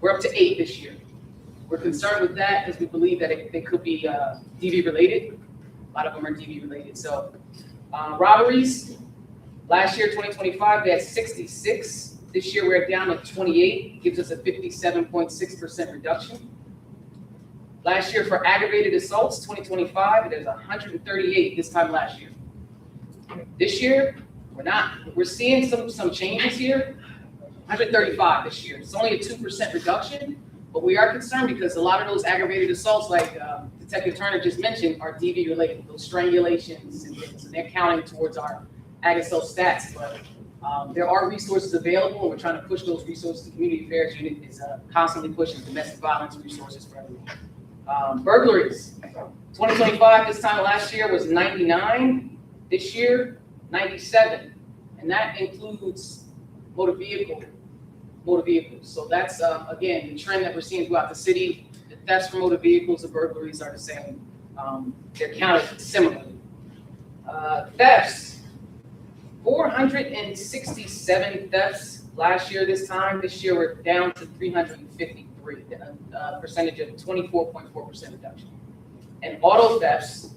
Speaker 22: We're up to 8 this year. We're concerned with that because we believe that they could be DV related. A lot of them are DV related. So robberies, last year, 2025, we had 66. This year, we're down to 28, gives us a 57.6% reduction. Last year, for aggravated assaults, 2025, there's 138 this time last year. This year, we're seeing some changes here. 135 this year. It's only a 2% reduction, But we are concerned because a lot of those aggravated assaults, like Detective Turner just mentioned, are DV related, those strangulations and things, and they're counting towards our ag assault stats. But there are resources available, and we're trying to push those resources. The Community Affairs Unit is constantly pushing domestic violence resources for everyone. Burglaries, 2025, this time last year was 99, this year, 97. And that includes motor vehicles. So that's, again, the trend that we're seeing throughout the city. The thefts for motor vehicles, the burglaries are the same. They're counted similarly. Thefts, 467 thefts last year this time. This year we're down to 353, a percentage of 24.4% reduction. And auto thefts,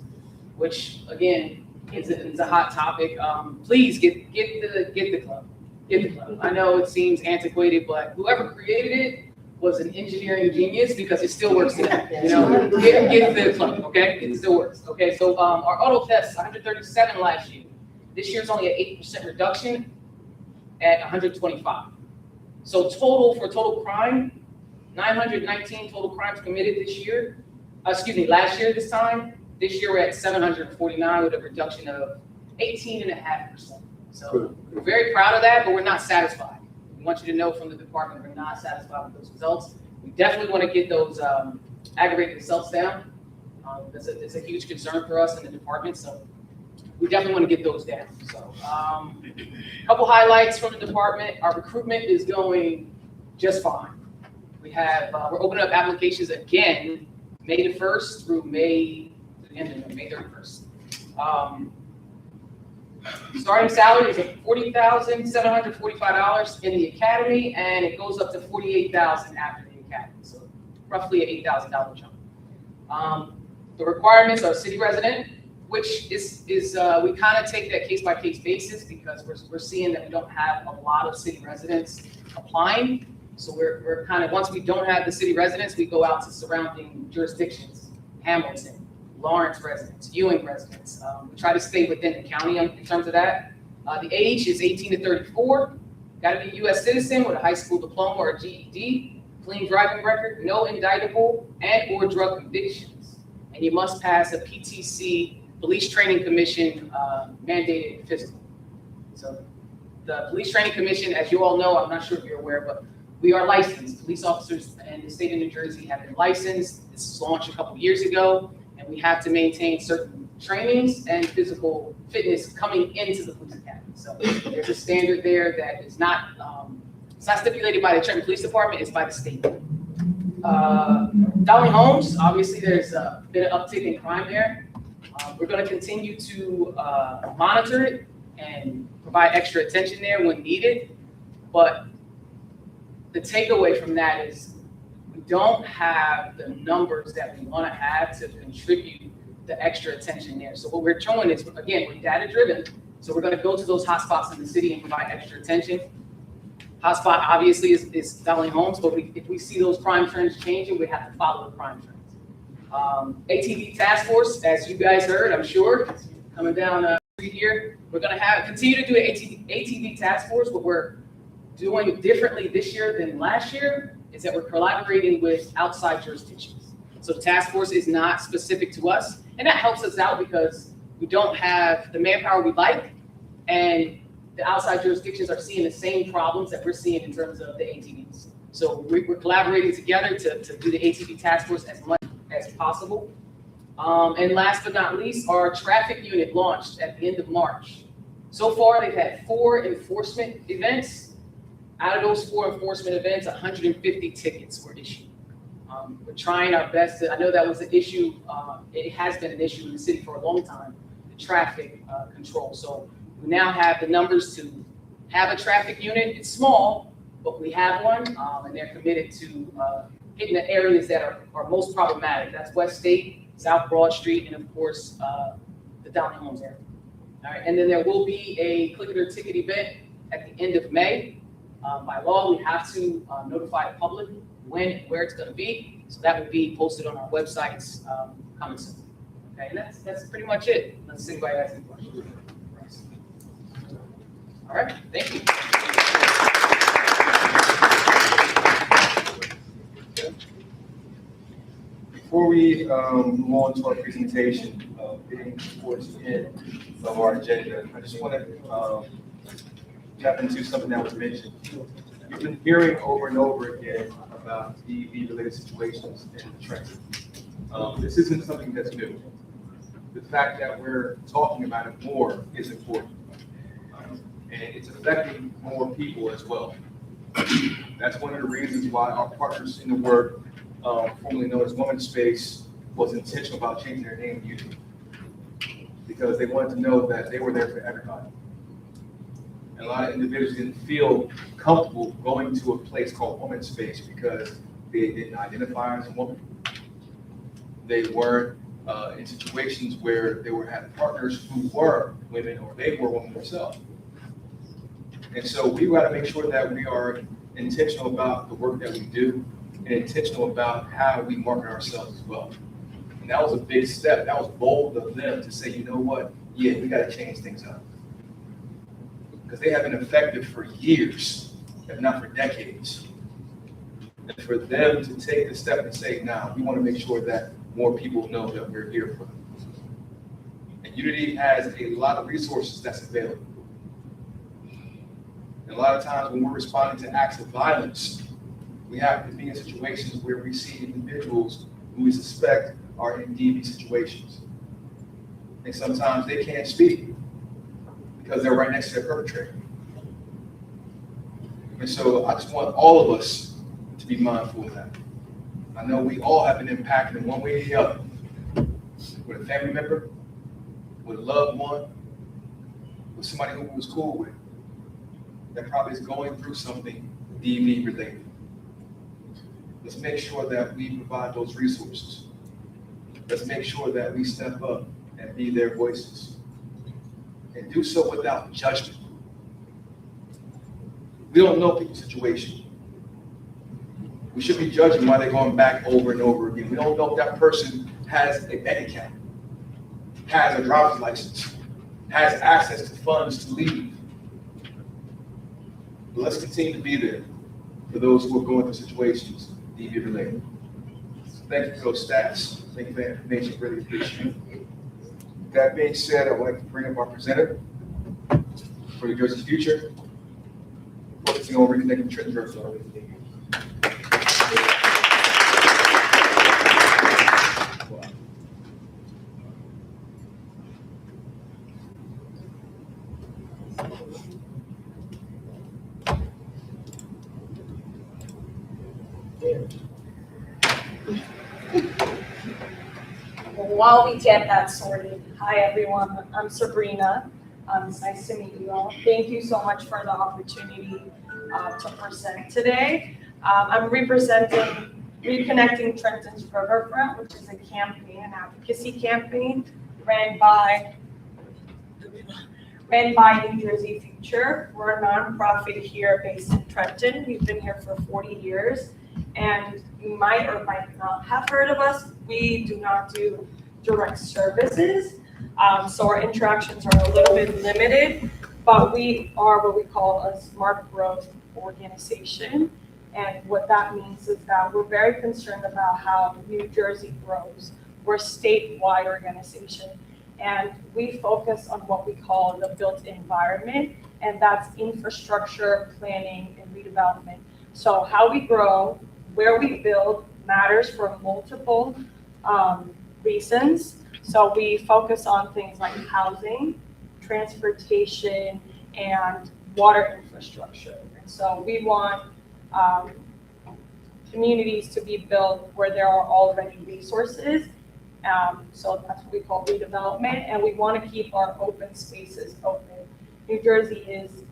Speaker 22: which again is a hot topic. Please get the club. Get the club. I know it seems antiquated, but whoever created it was an engineering genius because it still works today. You know, get the club, okay? It still works. Okay, so our auto thefts, 137 last year. This year's only an 8% reduction at 125. So total crime, 919 total crimes committed this year. Last year this time. This year we're at 749 with a reduction of 18.5%. So we're very proud of that, but we're not satisfied. We want you to know from the department we're not satisfied with those results. We definitely want to get those aggravated assaults down. It's a huge concern for us in the department, so we definitely want to get those down. So a couple highlights from the department. Our recruitment is going just fine. We're opening up applications again May the 1st through May 31st. Starting salary is at $40,745 in the academy, and it goes up to $48,000 after the academy, so roughly an $8,000 jump. The requirements are city resident, which is we kind of take that case by case basis because we're seeing that we don't have a lot of city residents applying. So we're kind of, once we don't have the city residents, we go out to surrounding jurisdictions, Hamilton, Lawrence residents, Ewing residents. We try to stay within the county in terms of that. The age is 18 to 34. Got to be a U.S. citizen with a high school diploma or a GED, clean driving record, no indictable and or drug convictions. And you must pass a PTC, Police Training Commission mandated physical. So the Police Training Commission, as you all know, I'm not sure if you're aware, but we are licensed. Police officers in the state of New Jersey have been licensed. This was launched a couple years ago. And we have to maintain certain trainings and physical fitness coming into the police academy. So there's a standard there that is not, it's not stipulated by the Trenton Police Department, it's by the state. Dolly Homes, obviously there's a bit of uptick in crime there. We're gonna continue to monitor it and provide extra attention there when needed. But the takeaway from that is we don't have the numbers that we want to have to contribute the extra attention there. So what we're showing is, again, we're data driven. So we're going to go to those hotspots in the city and provide extra attention. Hotspot obviously is Dolly Homes, but if we see those crime trends changing, we have to follow the crime trends. ATV task force, as you guys heard, I'm sure, coming down the street here, we're going to continue to do an ATV task force. What we're doing differently this year than last year is that we're collaborating with outside jurisdictions. So the task force is not specific to us, and that helps us out because we don't have the manpower we like, and the outside jurisdictions are seeing the same problems that we're seeing in terms of the ATVs. So we're collaborating together to do the ATV task force as much as possible. And last but not least, our traffic unit launched at the end of March. So far, they've had 4 enforcement events. Out of those 4 enforcement events, 150 tickets were issued. We're trying our best to, I know that was an issue, it has been an issue in the city for a long time, the traffic control. So we now have the numbers to have a traffic unit. It's small, but we have one, and they're committed to hitting the areas that are most problematic. That's West State, South Broad Street, and of course, the Dolly Homes area. All right, and then there will be a click it or ticket event at the end of May. By law, we have to notify the public when and where it's going to be. So that will be posted on our websites coming soon. Okay, and that's pretty much it. Let's see if anybody has any questions. All right, thank you.
Speaker 2: move on to our presentation, getting towards the end of our agenda, I just want to tap into something that was mentioned. We've been hearing over and over again about DV-related situations in Trenton. This isn't something that's new. The fact that we're talking about it more is important. And it's affecting more people as well. That's one of the reasons why our partners in the work, formerly known as Women's Space, was intentional about changing their name to youth. Because they wanted to know that they were there for everybody. And a lot of individuals didn't feel comfortable going to a place called Women's Space because they didn't identify as a woman. They weren't in situations where they were having partners who were women or they were women themselves. And so we got to make sure that we are intentional about the work that we do and intentional about how we market ourselves as well. And that was a big step. That was bold of them to say, you know what? Yeah, we got to change things up. Because they have been effective for years, if not for decades. And for them to take the step and say, nah, we want to make sure that more people know that we're here for them. And Unity has a lot of resources that's available. And a lot of times when we're responding to acts of violence, we have to be in situations where we see individuals who we suspect are in DV situations. And sometimes they can't speak because they're right next to their perpetrator. And so I just want all of us to be mindful of that. I know we all have been impacted in one way or the other, with a family member, with a loved one, with somebody who was cool with, that probably is going through something DV related. Let's make sure that we provide those resources. Let's make sure that we step up and be their voices. And do so without judgment. We don't know people's situation. We should be judging why they're going back over and over again. We don't know if that person has a bank account, has a driver's license, has access to funds to leave. But let's continue to be there for those who are going through situations DV related. So thank you for those stats. Thank you for the information. Really appreciate it. With that being said, I would like to bring up our presenter for New Jersey's future, focusing on reconnecting Trenton Virtual.
Speaker 14: While we get that sorted, hi everyone, I'm Sabrina. It's nice to meet you all. Thank you so much for the opportunity to present today. I'm representing Reconnecting Trenton's Riverfront, which is a campaign, an advocacy campaign ran by New Jersey Future. We're a nonprofit here based in Trenton. We've been here for 40 years. And you might or might not have heard of us. We do not do direct services. So our interactions are a little bit limited, but we are what we call a smart growth organization. And what that means is that we're very concerned about how New Jersey grows. We're a statewide organization. And we focus on what we call the built environment, and that's infrastructure, planning, and redevelopment. So how we grow, where we build matters for multiple reasons. So we focus on things like housing, transportation, and water infrastructure. And so we want communities to be built where there are already resources. So that's what we call redevelopment, and we want to keep our open spaces open. New Jersey is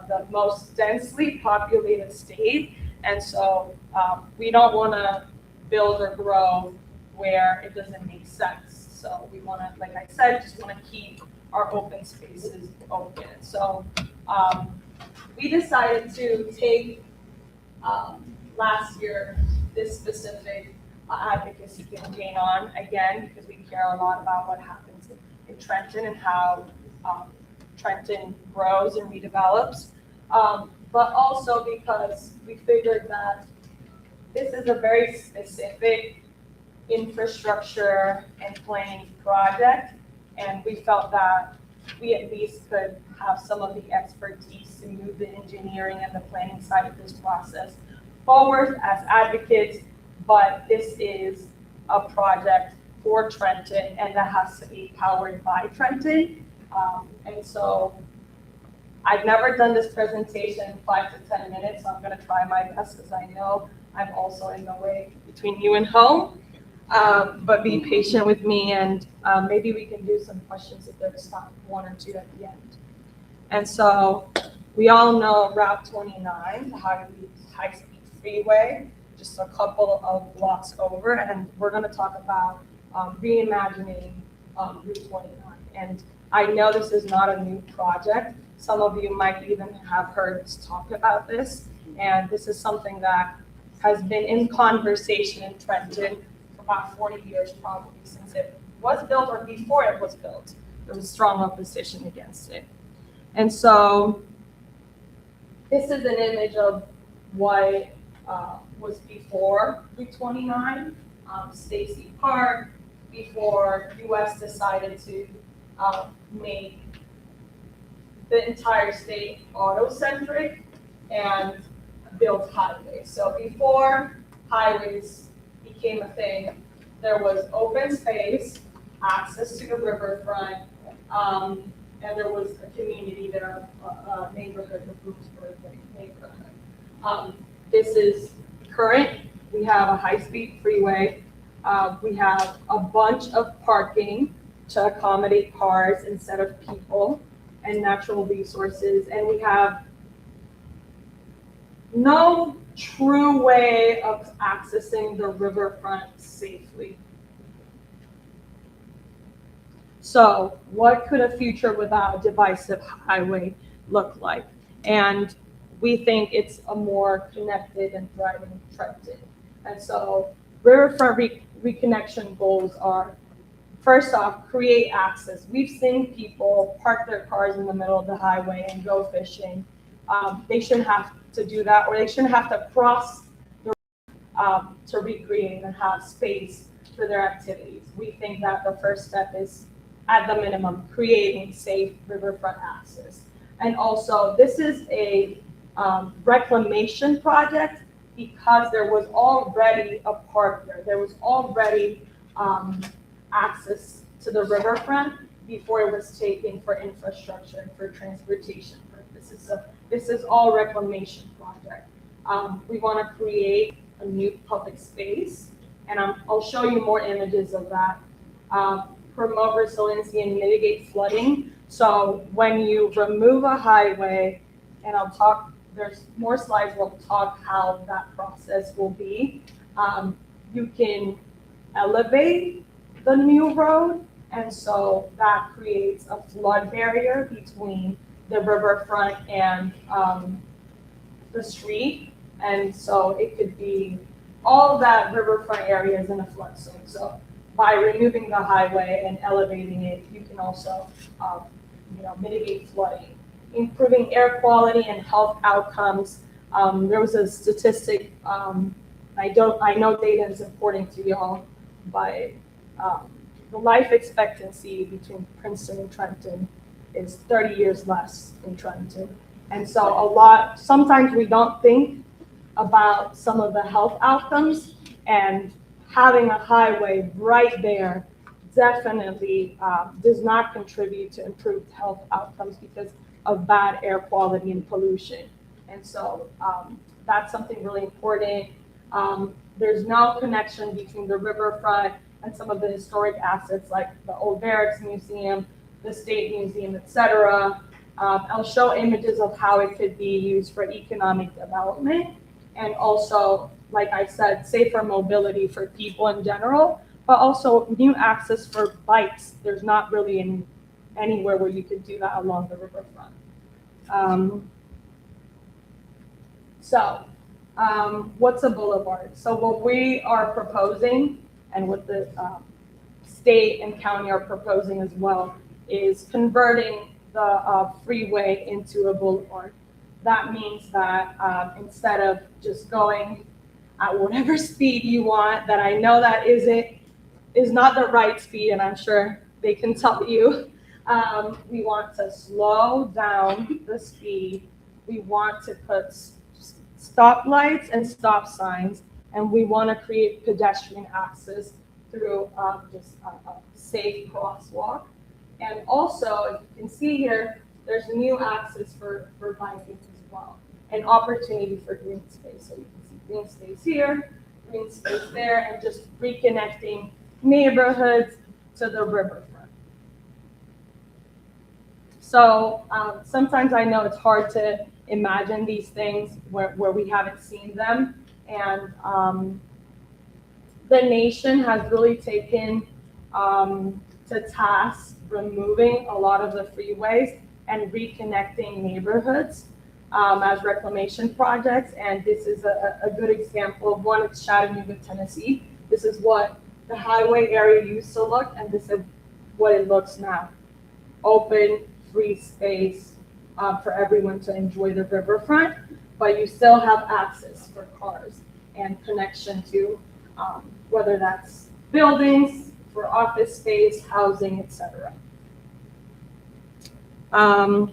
Speaker 14: the most densely populated state, and so we don't want to build or grow where it doesn't make sense. So we want to, like I said, just want to keep our open spaces open. So we decided to take last year this specific advocacy campaign on again because we care a lot about what happens in Trenton and how Trenton grows and redevelops, but also because we figured that this is a very specific infrastructure and planning project. And we felt that we at least could have some of the expertise to move the engineering and the planning side of this process forward as advocates. But this is a project for Trenton, and that has to be powered by Trenton. And so I've never done this presentation in 5 to 10 minutes, so I'm gonna try my best because I know I'm also in the way between you and home. But be patient with me, and maybe we can do some questions if there's not one or two at the end. And so we all know Route 29, the high-speed freeway, just a couple of blocks over, and we're gonna talk about reimagining Route 29. And I know this is not a new project. Some of you might even have heard us talk about this, and this is something that has been in conversation in Trenton for about 40 years, probably since it was built or before it was built. There was strong opposition against it. And so this is an image of what was before Route 29, Stacy Park, before U.S. decided to make the entire state auto-centric and built highways. So before highways became a thing, there was open space, access to the riverfront, and there was a community there, a neighborhood, the Bloomsburg neighborhood. This is current. We have a high-speed freeway. We have a bunch of parking to accommodate cars instead of people and natural resources. And we have no true way of accessing the riverfront safely. So what could a future without a divisive highway look like? And we think it's a more connected and thriving Trenton. And so riverfront reconnection goals are, first off, create access. We've seen people park their cars in the middle of the highway and go fishing. They shouldn't have to do that, or they shouldn't have to cross the to recreate and have space for their activities. We think that the first step is, at the minimum, creating safe riverfront access. And also, this is a reclamation project because there was already a park there. There was already access to the riverfront before it was taken for infrastructure and for transportation purposes. So this is all reclamation project. We want to create a new public space, and I'll show you more images of that. Promote resiliency and mitigate flooding. So when you remove a highway, and I'll talk, there's more slides where we'll talk how that process will be. You can elevate the new road, and so that creates a flood barrier between the riverfront and the street. And so it could be all of that riverfront area is in a flood zone. So by removing the highway and elevating it, you can also mitigate flooding. Improving air quality and health outcomes. There was a statistic, I know data is important to y'all, but the life expectancy between Princeton and Trenton is 30 years less in Trenton. And so sometimes we don't think about some of the health outcomes, and having a highway right there definitely does not contribute to improved health outcomes because of bad air quality and pollution. And so that's something really important. There's no connection between the riverfront and some of the historic assets like the Old Barracks Museum, the State Museum, etc. I'll show images of how it could be used for economic development, and also, like I said, safer mobility for people in general, but also new access for bikes. There's not really anywhere where you could do that along the riverfront. What's a boulevard? So what we are proposing, and what the state and county are proposing as well, is converting the freeway into a boulevard. That means that instead of just going at whatever speed you want, that I know that is not the right speed, and I'm sure they can tell you. We want to slow down the speed. We want to put stoplights and stop signs, and we want to create pedestrian access through just a safe crosswalk. And also, as you can see here, there's new access for biking as well, and opportunity for green space. So you can see green space here, green space there, and just reconnecting neighborhoods to the riverfront. So sometimes I know it's hard to imagine these things where we haven't seen them. And the nation has really taken to task removing a lot of the freeways and reconnecting neighborhoods as reclamation projects. And this is a good example of one. It's Chattanooga, Tennessee. This is what the highway area used to look, and this is what it looks now. Open, free space for everyone to enjoy the riverfront, but you still have access for cars and connection to whether that's buildings, for office space, housing, etc. I'm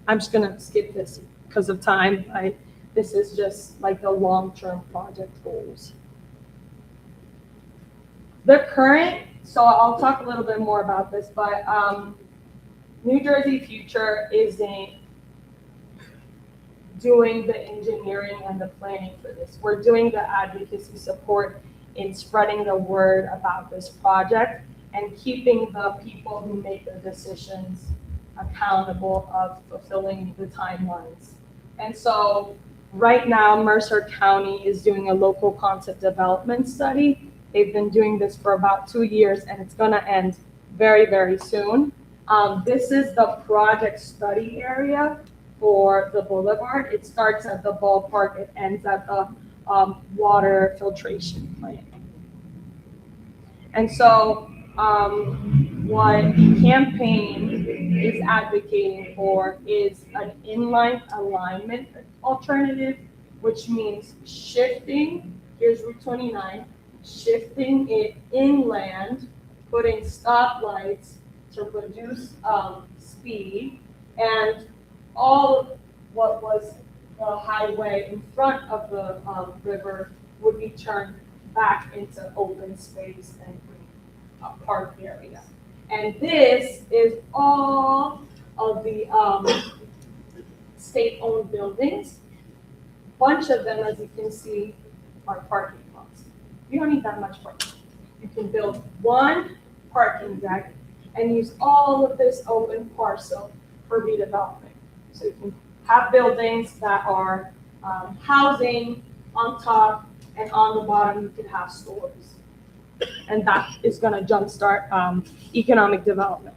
Speaker 14: just gonna skip this because of time. This is just like the long-term project goals. The current, so I'll talk a little bit more about this, but New Jersey Future isn't doing the engineering and the planning for this. We're doing the advocacy support in spreading the word about this project and keeping the people who make the decisions accountable of fulfilling the timelines. And so right now, Mercer County is doing a local concept development study. They've been doing this for about 2 years, and it's gonna end very, very soon. This is the project study area for the boulevard. It starts at the ballpark, it ends at the water filtration plant. And so what the campaign is advocating for is an inline alignment alternative, which means shifting, here's Route 29, shifting it inland, putting stoplights to reduce speed, and all of what was the highway in front of the river would be turned back into open space and a park area. And this is all of the state-owned buildings. Bunch of them, as you can see, are parking lots. You don't need that much parking. You can build one parking deck and use all of this open parcel for redevelopment. So you can have buildings that are housing on top, and on the bottom you can have stores. And that is gonna jumpstart economic development.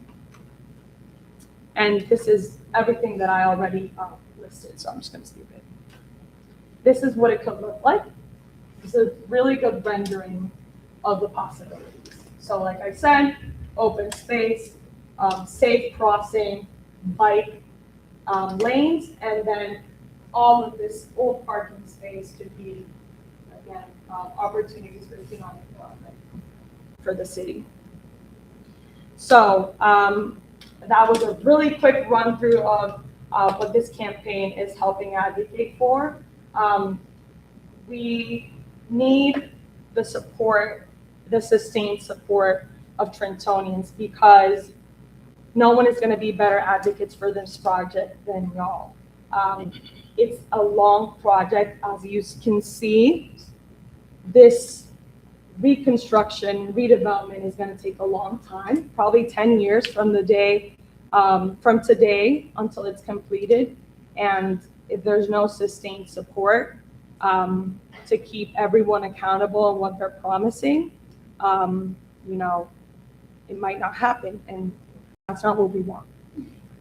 Speaker 14: And this is everything that I already listed, so I'm just gonna skip it. This is what it could look like. It's a really good rendering of the possibilities. So like I said, open space, safe crossing, bike lanes, and then all of this full parking space to be, again, opportunities for economic development for the city. So that was a really quick run through of what this campaign is helping advocate for. We need the support, the sustained support of Trentonians, because no one is going to be better advocates for this project than y'all. It's a long project, as you can see. This reconstruction, redevelopment is going to take a long time, probably 10 years from the day, from today until it's completed. And if there's no sustained support to keep everyone accountable on what they're promising, you know, it might not happen, and that's not what we want.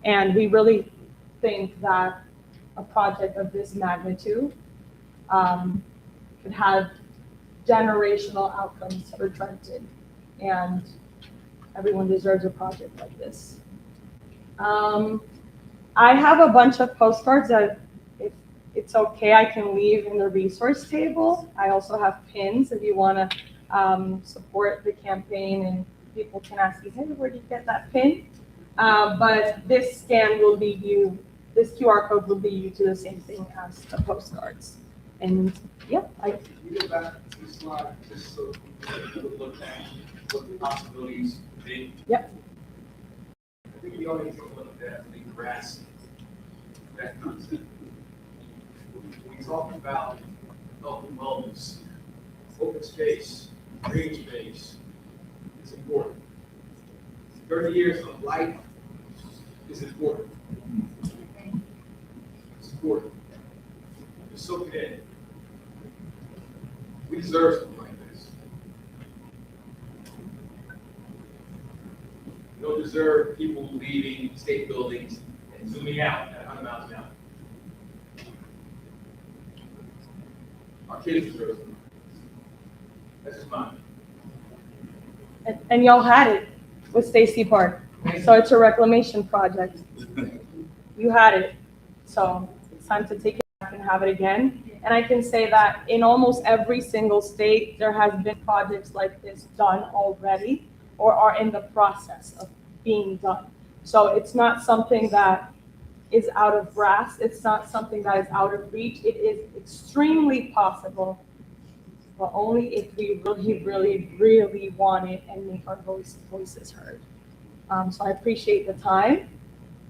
Speaker 14: And we really think that a project of this magnitude could have generational outcomes for Trenton, and everyone deserves a project like this. I have a bunch of postcards that if it's okay, I can leave in the resource table. I also have pins if you want to support the campaign, and people can ask you, hey, where did you get that pin? But this scan will lead you, this QR code will lead you to the same thing as the postcards. And yeah,
Speaker 2: Can you go back to the slide, just so we can look at what the possibilities would be?
Speaker 14: Yep.
Speaker 2: I think the audience will look at the grass, that concept. When we talk about health and wellness, open space, green space, it's important. 30 years of life is important. It's important. Just soak it in. We deserve something like this. We don't deserve people leaving state buildings and zooming out at 100 miles an hour. Our kids deserve something. That's just mine.
Speaker 14: and y'all had it with Stacy Park. So it's a reclamation project. You had it. So it's time to take it back and have it again. And I can say that in almost every single state, there has been projects like this done already or are in the process of being done. So it's not something that is out of grasp. It's not something that is out of reach. It is extremely possible, but only if we really, really, really want it and make our voices heard. So I appreciate the time.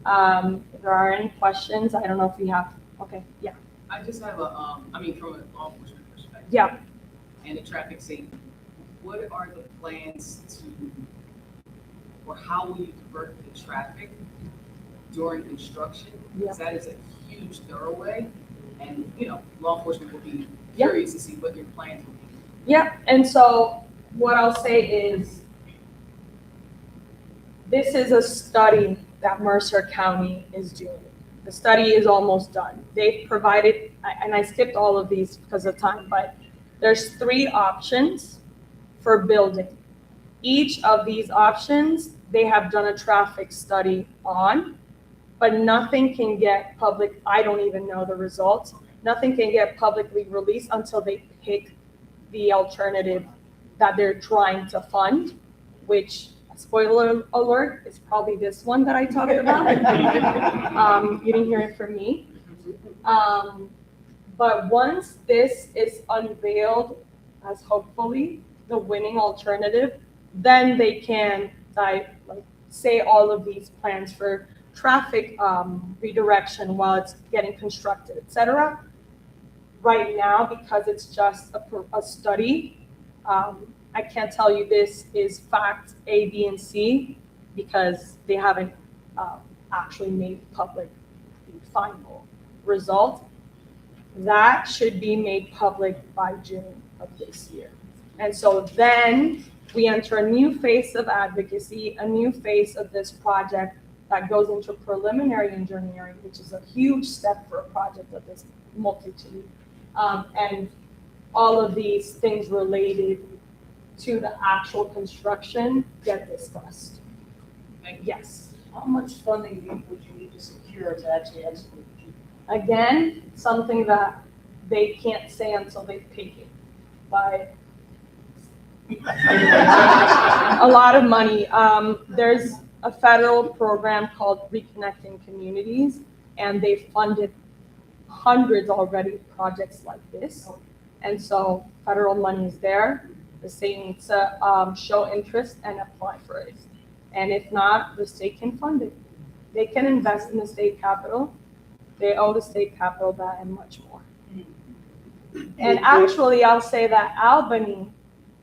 Speaker 14: If there are any questions, I don't know if we have, okay, yeah.
Speaker 22: I just have a, I mean, from a law enforcement perspective.
Speaker 14: Yeah.
Speaker 22: And the traffic safety, what are the plans to, or how will you divert the traffic during construction? Because that is a huge thoroughway, and, you know, law enforcement will be curious to see what your plans will be.
Speaker 14: Yeah, and so what I'll say is, this is a study that Mercer County is doing. The study is almost done. They've provided, and I skipped all of these because of time, but there's 3 options for building. Each of these options, they have done a traffic study on, but nothing can get public, I don't even know the results. Nothing can get publicly released until they pick the alternative that they're trying to fund, which, spoiler alert, is probably this one that I talked about. You didn't hear it from me. But once this is unveiled as hopefully the winning alternative, then they can say all of these plans for traffic redirection while it's getting constructed, etc. Right now, because it's just a study, I can't tell you this is fact A, B, and C because they haven't actually made public the final result. That should be made public by June of this year. And so then we enter a new phase of advocacy, a new phase of this project that goes into preliminary engineering, which is a huge step for a project of this multitude. And all of these things related to the actual construction get discussed. Yes.
Speaker 5: How much funding would you need to secure to actually execute?
Speaker 14: Again, something that they can't say until they pick it, but a lot of money. There's a federal program called Reconnecting Communities, and they've funded hundreds already of projects like this. And so federal money is there. The state needs to show interest and apply for it. And if not, the state can fund it. They can invest in the state capital. They owe the state capital that and much more. And actually, I'll say that Albany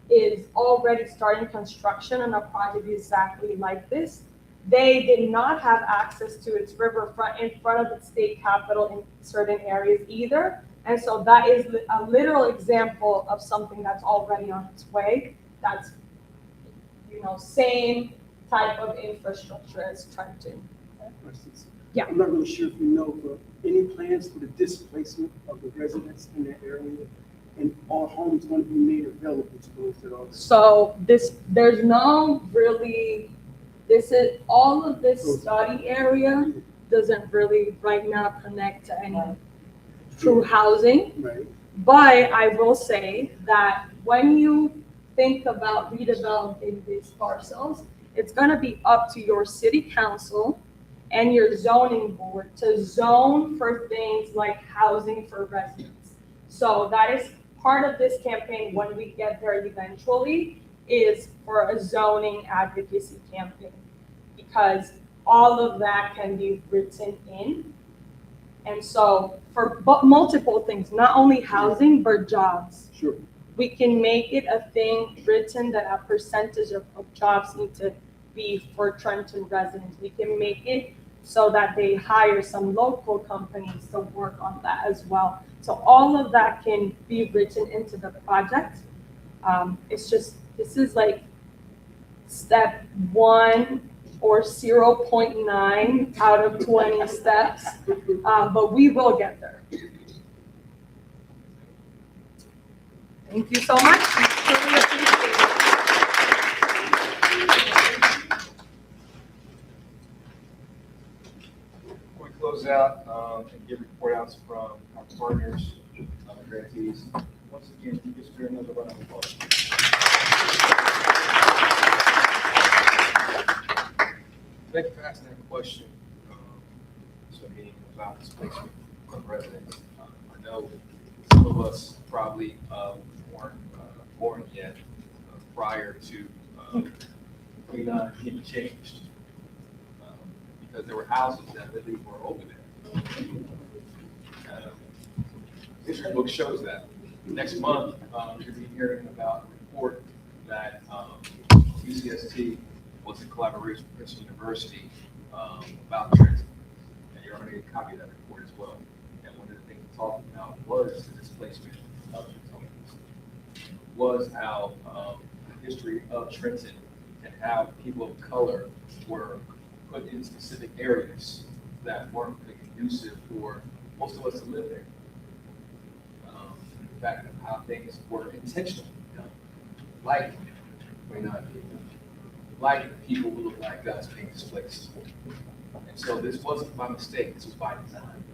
Speaker 14: is already starting construction on a project exactly like this. They did not have access to its riverfront in front of the state capitol in certain areas either. And so that is a literal example of something that's already on its way. That's, same type of infrastructure as Trenton. Yeah.
Speaker 4: I'm not really sure if you know, but any plans for the displacement of the residents in that area? And all homes going to be made available to those that are.
Speaker 14: So there's no really, all of this study area doesn't really right now connect to any through housing.
Speaker 4: Right.
Speaker 14: But I will say that when you think about redeveloping these parcels, it's gonna be up to your city council and your zoning board to zone for things like housing for residents. So that is part of this campaign when we get there eventually, is for a zoning advocacy campaign. Because all of that can be written in. And so for multiple things, not only housing, but jobs.
Speaker 4: Sure.
Speaker 14: We can make it a thing written that a percentage of jobs need to be for Trenton residents. We can make it so that they hire some local companies to work on that as well. So all of that can be written into the project. It's just, this is like step 1 or 0.9 out of 20 steps, but we will get there. Thank you so much. Really appreciate it.
Speaker 2: Before we close out and give report outs from our partners, grantees, once again, you just hear another round of applause. Thank you for asking that question. So meeting about displacement of residents. I know some of us probably weren't born yet prior to 29 getting changed. Because there were houses that literally were over there. History book shows that. Next month, you'll be hearing about a report that TCST was in collaboration with Princeton University about Trenton. And you're going to get a copy of that report as well. And one of the things we talked about was the displacement of Trentonians, was how the history of Trenton and how people of color were put in specific areas that weren't really conducive for most of us to live there. In fact, how things were intentional, like like people who look like us being displaced. And so this wasn't by mistake, this was by design.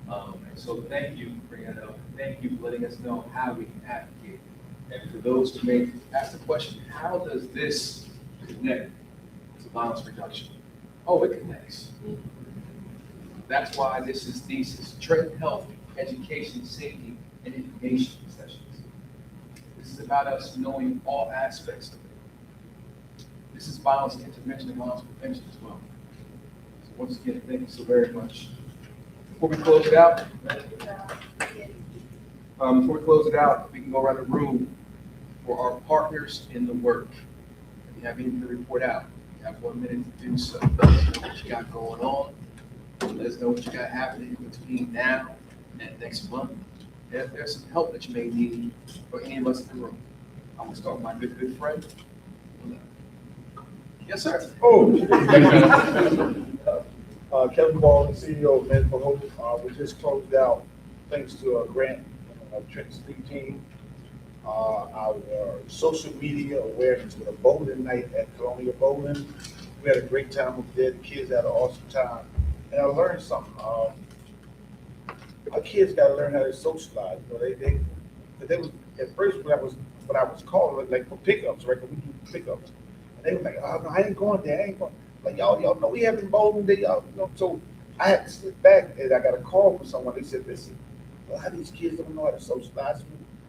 Speaker 2: And so thank you for bringing it up. Thank you for letting us know how we can advocate. And for those who may ask the question, how does this connect to violence reduction? Oh, it connects. That's why this is thesis, Trenton Health, Education, Safety, and Information sessions. This is about us knowing all aspects of it. This is violence intervention and violence prevention as well. So once again, thank you so very much. Before we close it out, we can go around the room for our partners in the work. If you have anything to report out, you have 1 minute to do so. Let us know what you got going on. Let us know what you got happening between now and next month. And if there's some help that you may need for any of us in the room, I'm gonna start with my good friend. Yes, sir.
Speaker 7: Kevin Ball, CEO of Medical Hope. We just closed out, thanks to a grant of Trenton Street Team, our social media awareness with a bowling night at Colonial Bowling. We had a great time over there. The kids had an awesome time. And I learned something. Our kids got to learn how to socialize. You know, they was at first when I was calling like for pickups, right? We do pickups. And they were like, "Oh no, I ain't going there. I ain't going." Like y'all know we having bowling day, y'all. You know, so I had to slip back and I got a call from someone. They said, "Listen, a lot of these kids don't know how to socialize.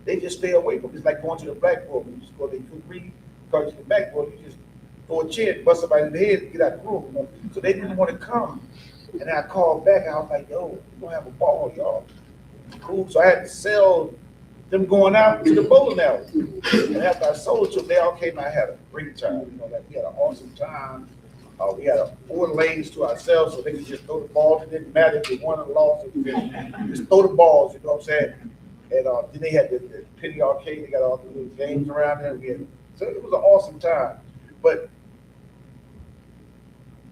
Speaker 7: They just stay away from it. It's like going to the blackboard. When you just go, they could read, because to the blackboard, you just throw a chair, bust somebody in the head, and get out the room. You know? So they didn't want to come. And I called back, and I was like, "Yo, we gonna have a ball, y'all." Cool. So I had to sell them going out to the bowling alley. And after I sold it to them, they all came out and had a great time. You know, like we had an awesome time. We had 4 lanes to ourselves, so they could just throw the balls. It didn't matter if they won or lost. Just throw the balls, you know what I'm saying? And then they had the penny arcade. They got all the little games around there. So it was an awesome time. But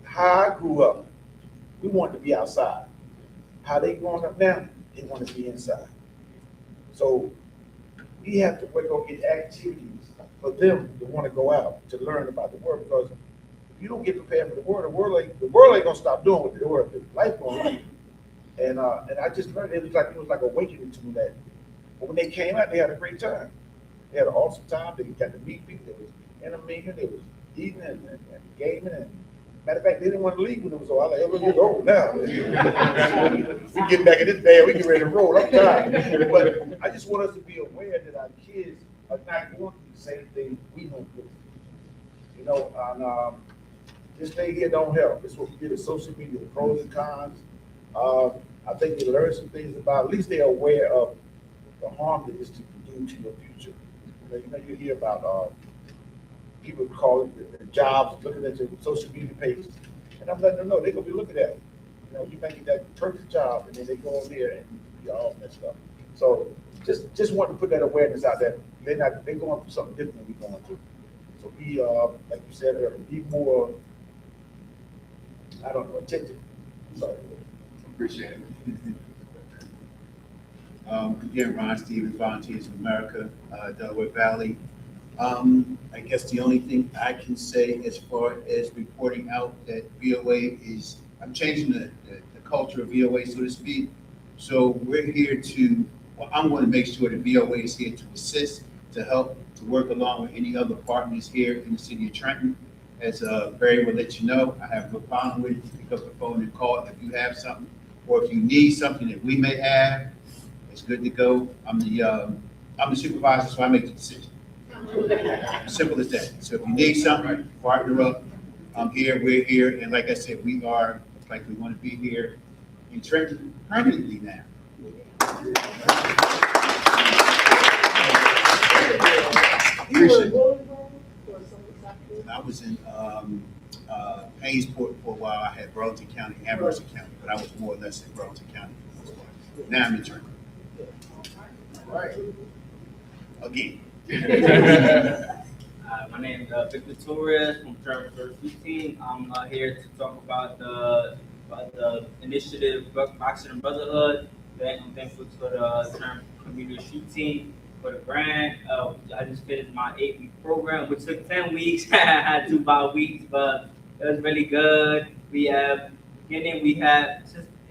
Speaker 7: how I grew up, we wanted to be outside. How they growing up now, they want to be inside. So we have to go get activities for them to want to go out to learn about the world, because if you don't get prepared for the world ain't gonna stop doing what the world do. Life going on. And I just learned, it was like awakening to me that, but when they came out, they had a great time. They had an awesome time. They got to meet people. They was intermingling. They was eating and gaming. And matter of fact, they didn't want to leave when it was over. I was like, we're old now. We get back in this band. We get ready to roll. I'm tired. But I just want us to be aware that our kids are not going through the same thing we went through. You know, and this thing here don't help. It's what we did with social media, the pros and cons. I think they learn some things about, at least they're aware of the harm that this can do to your future. You know, you hear about people calling the jobs, looking at your social media pages. And I'm letting them know they're gonna be looking at it. You know, you think that perfect job, and then they go on there and be all messed up. So just want to put that awareness out there. They're going through something different than we're going through. So be like you said earlier, be more, I don't know, attentive. Sorry.
Speaker 8: Appreciate it. Again, Ron Stevens, Volunteers of America, Delaware Valley. I guess the only thing I can say as far as reporting out that VOA is, I'm changing the culture of VOA, so to speak. So we're here to, well, I'm going to make sure that VOA is here to assist, to help, to work along with any other partners here in the city of Trenton. As Barry will let you know, I have no problem with it. Pick up the phone and call if you have something, or if you need something that we may have. It's good to go. I'm the supervisor, so I make the decision. Simple as that. So if you need something, partner up. I'm here, we're here, and like I said, we are, like we want to be here in Trenton permanently now. Appreciate it. I was in Haynesport for a while. I had Burlington County and Mercer County, but I was more or less in Burlington County. Now I'm in Trenton.
Speaker 7: Right.
Speaker 8: Again.
Speaker 11: My name is Victor Torres from Trenton 13. I'm here to talk about the initiative Boxing and Brotherhood. I'm thankful to the Trenton Community Street Team for the grant. I just finished my 8-week program, which took 10 weeks. I had 2 bye weeks, but it was really good. We had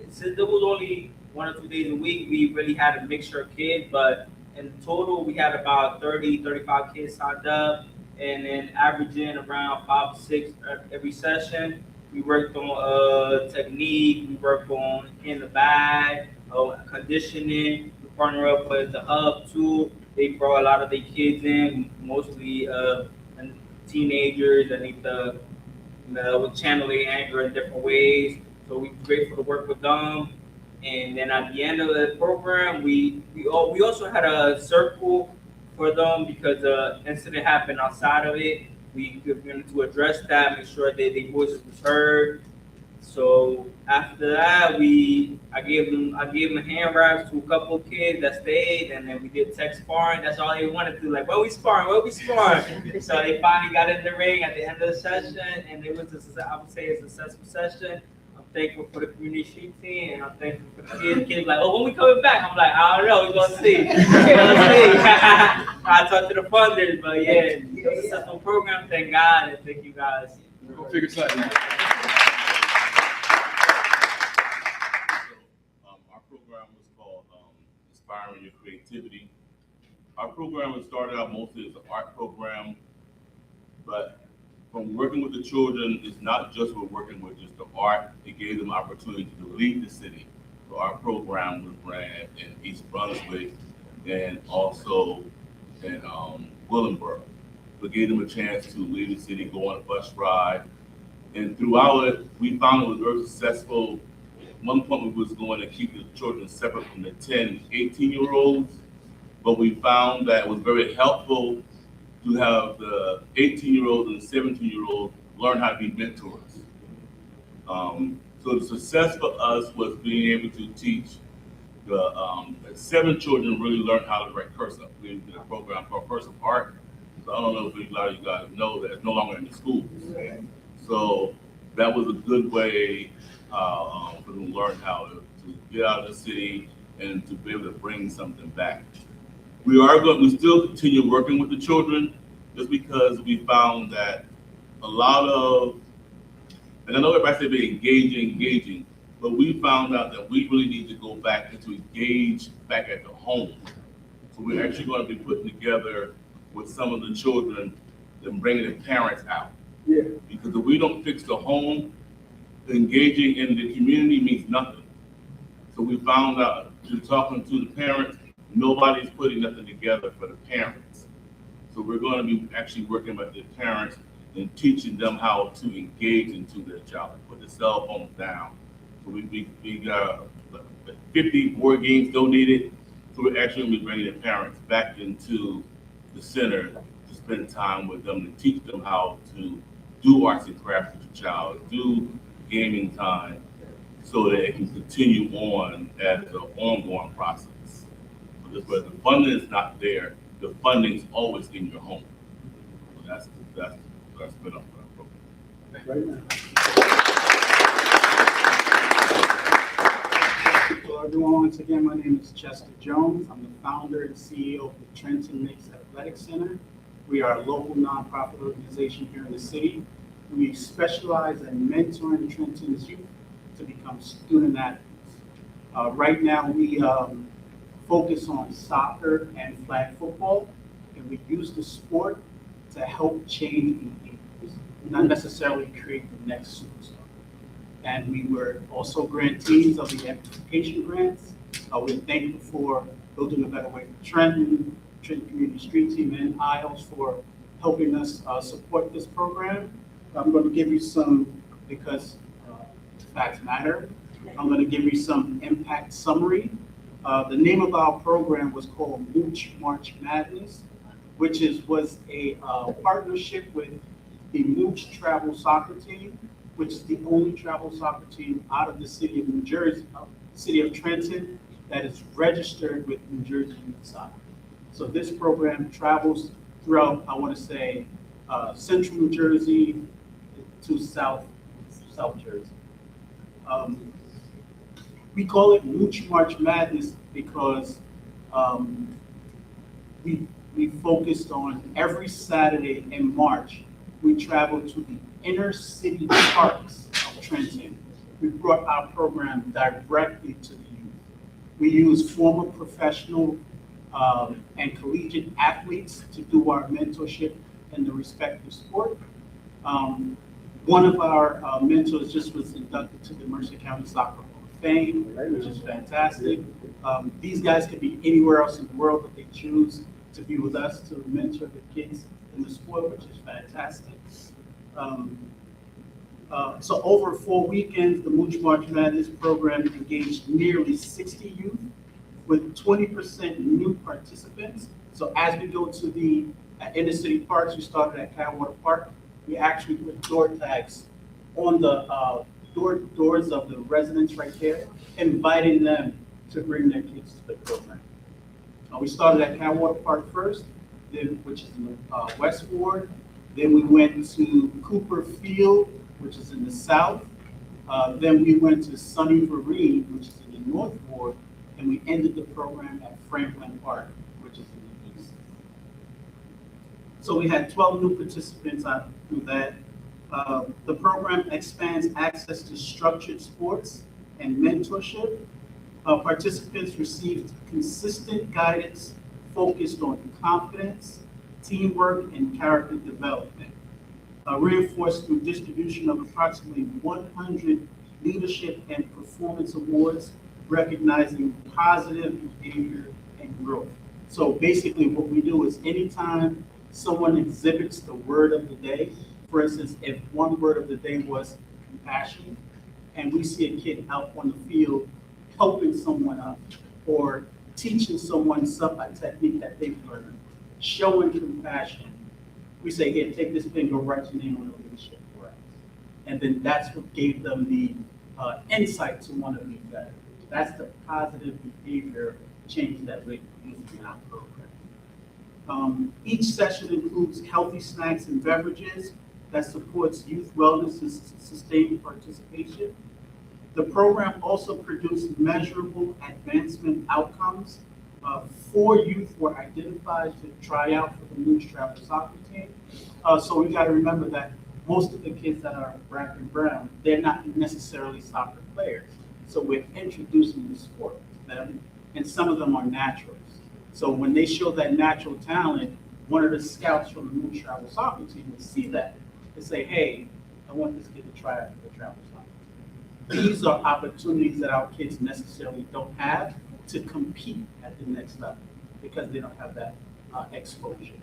Speaker 11: since there was only 1 or 2 days a week, we really had a mixture of kids, but in total, we had about 30, 35 kids signed up, and then averaging around 5 to 6 every session. We worked on technique, we worked on in the bag, conditioning. We partner up with the hub too. They brought a lot of their kids in, mostly teenagers that need to channel their anger in different ways. So we're grateful to work with them. And then at the end of the program, we also had a circle for them because the incident happened outside of it. We wanted to address that, make sure that their voices was heard. So after that, I gave them hand wraps to a couple of kids that stayed, and then we did tech sparring. That's all they wanted to, like, where we sparring? So they finally got in the ring at the end of the session, and it was I would say a successful session. Thankful for the community street team, and I'm thankful for the kids. Kids like, oh, when we coming back? I'm like, I don't know, we're gonna see. I talked to the funders, but yeah, it was a successful program. Thank God, and thank you guys.
Speaker 2: Go figure something.
Speaker 9: Our program was called Inspiring Your Creativity. Our program was started out mostly as an art program, but from working with the children, it's not just we're working with just the art. It gave them opportunity to lead the city. So our program was ran in East Brunswick and also in Willenboro. So it gave them a chance to lead the city, go on a bus ride. And throughout it, we found it was very successful. One point we was going to keep the children separate from the 10, 18-year-olds, but we found that it was very helpful to have the 18-year-olds and 17-year-olds learn how to be mentors. So the success for us was being able to teach the 7 children really learn how to write cursive. We did a program called Cursive Art. So I don't know if a lot of you guys know that it's no longer in the schools. So that was a good way for them to learn how to get out of the city and to be able to bring something back. We still continue working with the children just because we found that a lot of, and I know everybody say be engaging, But we found out that we really need to go back and to engage back at the home. So we're actually going to be putting together with some of the children and bringing the parents out.
Speaker 4: Yeah.
Speaker 9: Because if we don't fix the home, engaging in the community means nothing. So we found out through talking to the parents, nobody's putting nothing together for the parents. So we're going to be actually working with the parents and teaching them how to engage into their child, put the cell phones down. So we got 50 board games donated. So we're actually going to be bringing the parents back into the center to spend time with them, to teach them how to do arts and crafts with the child, do gaming time, so that it can continue on as an ongoing process. So this way, the funding is not there, the funding is always in your home. So that's been up for our program.
Speaker 6: Hello everyone, once again, my name is Chester Jones. I'm the founder and CEO of the Trenton Knicks Athletic Center. We are a local nonprofit organization here in the city. We specialize in mentoring Trenton's youth to become student athletes. Right now, we focus on soccer and flag football, and we use the sport to help change behaviors, not necessarily create the next superstar. And we were also grantees of the amplification grants. We're thankful for Building a Better Way for Trenton, Trenton Community Street Team, and IELTS for helping us support this program. I'm going to give you some, because facts matter, I'm going to give you some impact summary. The name of our program was called Mooch March Madness, which was a partnership with the Mooch Travel Soccer Team, which is the only travel soccer team out of the city of New Jersey, city of Trenton, that is registered with New Jersey Youth Soccer. So this program travels throughout, I want to say, central New Jersey to South Jersey. We call it Mooch March Madness because we focused on every Saturday in March, we travel to the inner city parks of Trenton. We brought our program directly to the youth. We use former professional and collegiate athletes to do our mentorship in the respective sport. One of our mentors just was inducted to the Mercer County Soccer Hall of Fame, which is fantastic. These guys could be anywhere else in the world, but they choose to be with us to mentor the kids in the sport, which is fantastic. So over 4 weekends, the Mooch March Madness program engaged nearly 60 youth with 20% new participants. So as we go to the inner city parks, we started at Catwater Park. We actually put door tags on the doors of the residents right there, inviting them to bring their kids to the program. We started at Catwater Park first, which is in the West Ward. Then we went to Cooper Field, which is in the south. Then we went to Sunny Vereen, which is in the North Ward, and we ended the program at Franklin Park, which is in the east. So we had 12 new participants through that. The program expands access to structured sports and mentorship. Participants received consistent guidance focused on confidence, teamwork, and character development. Reinforced through distribution of approximately 100 leadership and performance awards, recognizing positive behavior and growth. So basically what we do is anytime someone exhibits the word of the day, for instance, if one word of the day was compassion, and we see a kid out on the field helping someone up or teaching someone a technique that they've learned, showing compassion, we say, here, take this pen, go write your name on the leadership for us. And then that's what gave them the insight to want to be better. That's the positive behavior change that we're using in our program. Each session includes healthy snacks and beverages that supports youth wellness and sustained participation. The program also produced measurable advancement outcomes. 4 youth were identified to try out for the Mooch Travel Soccer Team. So we got to remember that most of the kids that are black and brown, they're not necessarily soccer players. So we're introducing the sport to them, and some of them are naturals. So when they show that natural talent, one of the scouts from the Moon Travel Soccer team will see that and say, hey, I want this kid to try out for the travel soccer. These are opportunities that our kids necessarily don't have to compete at the next level because they don't have that exposure.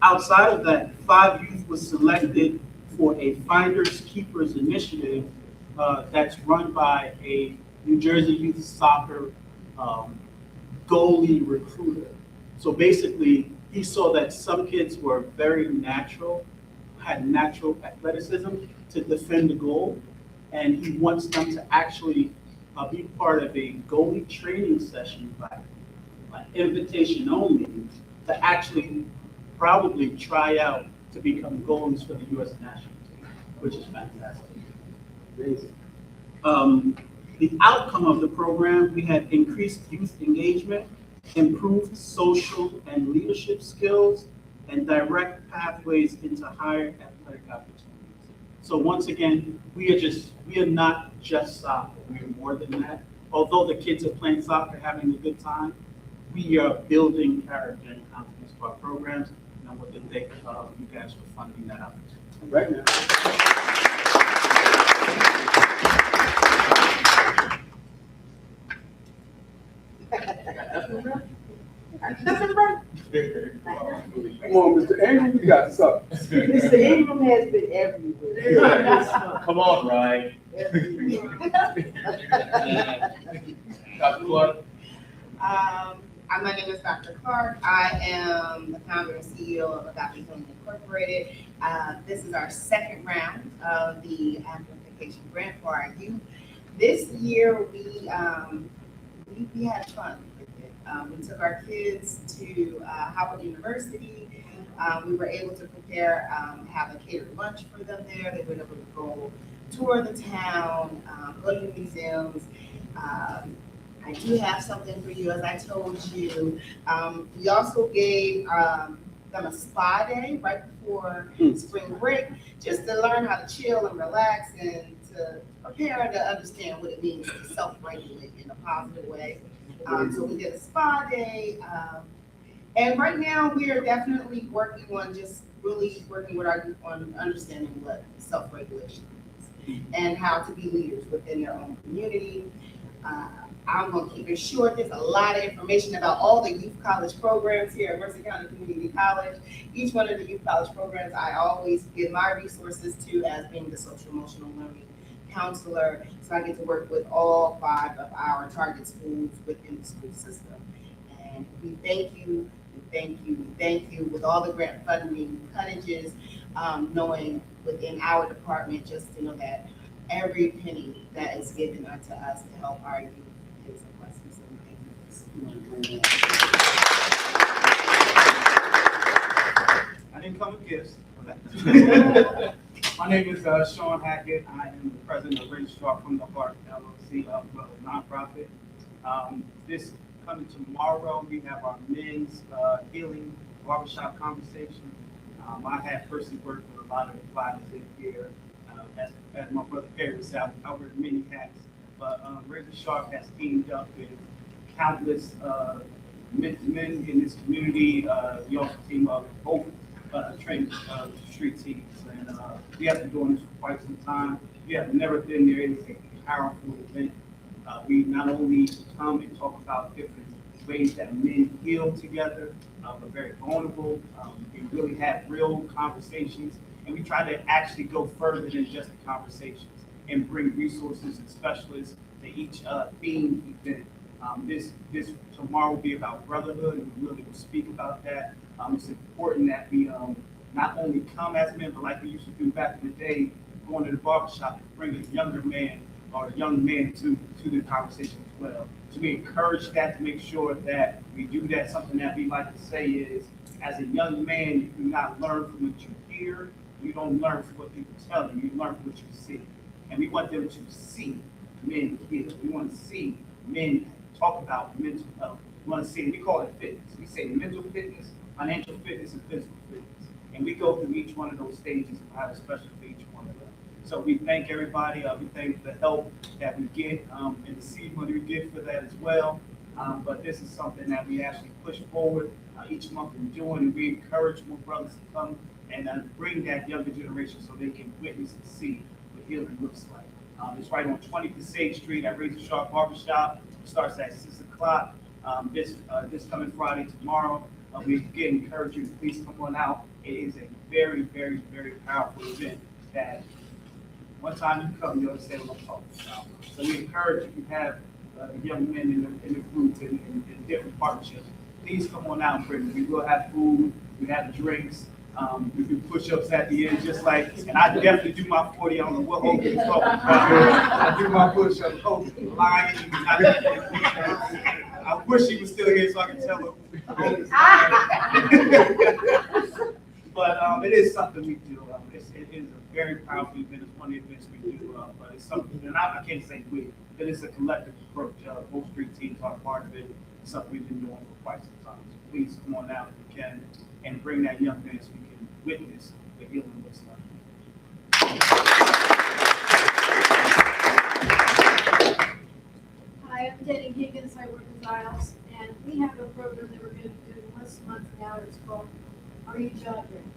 Speaker 6: Outside of that, 5 youth was selected for a Finders Keepers initiative that's run by a New Jersey youth soccer goalie recruiter. So basically, he saw that some kids were very natural, had natural athleticism to defend the goal, and he wants them to actually be part of a goalie training session by invitation only to actually probably try out to become goalies for the U.S. national team, which is fantastic. The outcome of the program, we had increased youth engagement, improved social and leadership skills, and direct pathways into higher athletic opportunities. So once again, we are not just soccer, we are more than that. Although the kids are playing soccer, having a good time, we are building character and confidence for our programs, and I want to thank you guys for funding that out.
Speaker 4: Right now. Come on, Mr. Ingram, you got something.
Speaker 5: Mr. Ingram has been everywhere.
Speaker 2: Come on, Ryan. Dr. Clark.
Speaker 18: My name is Dr. Clark. I am the founder and CEO of Agape Healing Incorporated. This is our second round of the amplification grant for our youth. This year, we had fun with it. We took our kids to Howard University. We were able to prepare, have a catered lunch for them there. They were able to go tour the town, go to museums. I do have something for you, as I told you. We also gave them a spa day right before spring break, just to learn how to chill and relax and to prepare to understand what it means to self-regulate in a positive way. So we did a spa day. And right now we are definitely working on just really working with our youth on understanding what self-regulation is and how to be leaders within their own community. I'm going to keep it short. There's a lot of information about all the youth college programs here at Mercer County Community College. Each one of the youth college programs I always give my resources to as being the social emotional learning counselor. So I get to work with all 5 of our target schools within the school system. And we thank you, thank you with all the grant funding cuttages, knowing within our department, just to know that every penny that is given unto us to help our youth is a blessing. So thank you.
Speaker 6: I didn't come with gifts. My name is Sean Hackett. I am the president of Registrar from the Heart LLC, a nonprofit. This coming tomorrow, we have our men's healing barbershop conversation. I have personally worked with a lot of advisors in here. As my brother Perry said, I wear many hats. But Razor Sharp has teamed up with countless men in this community. We also team up with both Trenton street teams. And we have been doing this for quite some time. We have never been there. It's a powerful event. We not only come and talk about different ways that men heal together, but very vulnerable. We really have real conversations, and we try to actually go further than just the conversations and bring resources and specialists to each theme event. This tomorrow will be about brotherhood, and we really will speak about that. It's important that we not only come as men, but like we used to do back in the day, going to the barbershop and bring a younger man or a young man to the conversation as well. So we encourage that to make sure that we do that. Something that we like to say is, as a young man, you do not learn from what you hear. You don't learn from what people tell you. You learn from what you see. And we want them to see men heal. We want to see men talk about mental health. We want to see, we call it fitness. We say mental fitness, financial fitness, and physical fitness. And we go through each one of those stages and have a special for each one of them. So we thank everybody, we thank the help that we get, and the seed money we get for that as well. But this is something that we actually push forward each month in doing, and we encourage more brothers to come and bring that younger generation so they can witness and see what healing looks like. It's right on 20 Passaic Street at Razor Sharp Barbershop. It starts at 6 o'clock. This coming Friday, tomorrow. We again encourage you to please come on out. It is a very, very, very powerful event that one time you come, you understand what I'm talking about. So we encourage you to have young men in the group in different partnerships. Please come on out and bring them. We will have food, we have drinks, we do push-ups at the end, just like, and I definitely do my 40, I don't know what Hogan is talking about. I do my push-ups, Hogan, lying. I wish he was still here so I could tell him. But it is something we do. It is a very powerful event. It's one of the events we do, but it's something, and I can't say we, but it's a collective approach. Both street teams are part of it. It's something we've been doing for quite some time. So please come on out if you can and bring that young man so we can witness what healing looks like.
Speaker 16: Hi, I'm Denny Higgins. I work with IELTS, and we have a program that we're going to do once a month now. It's called Are You Job Ready?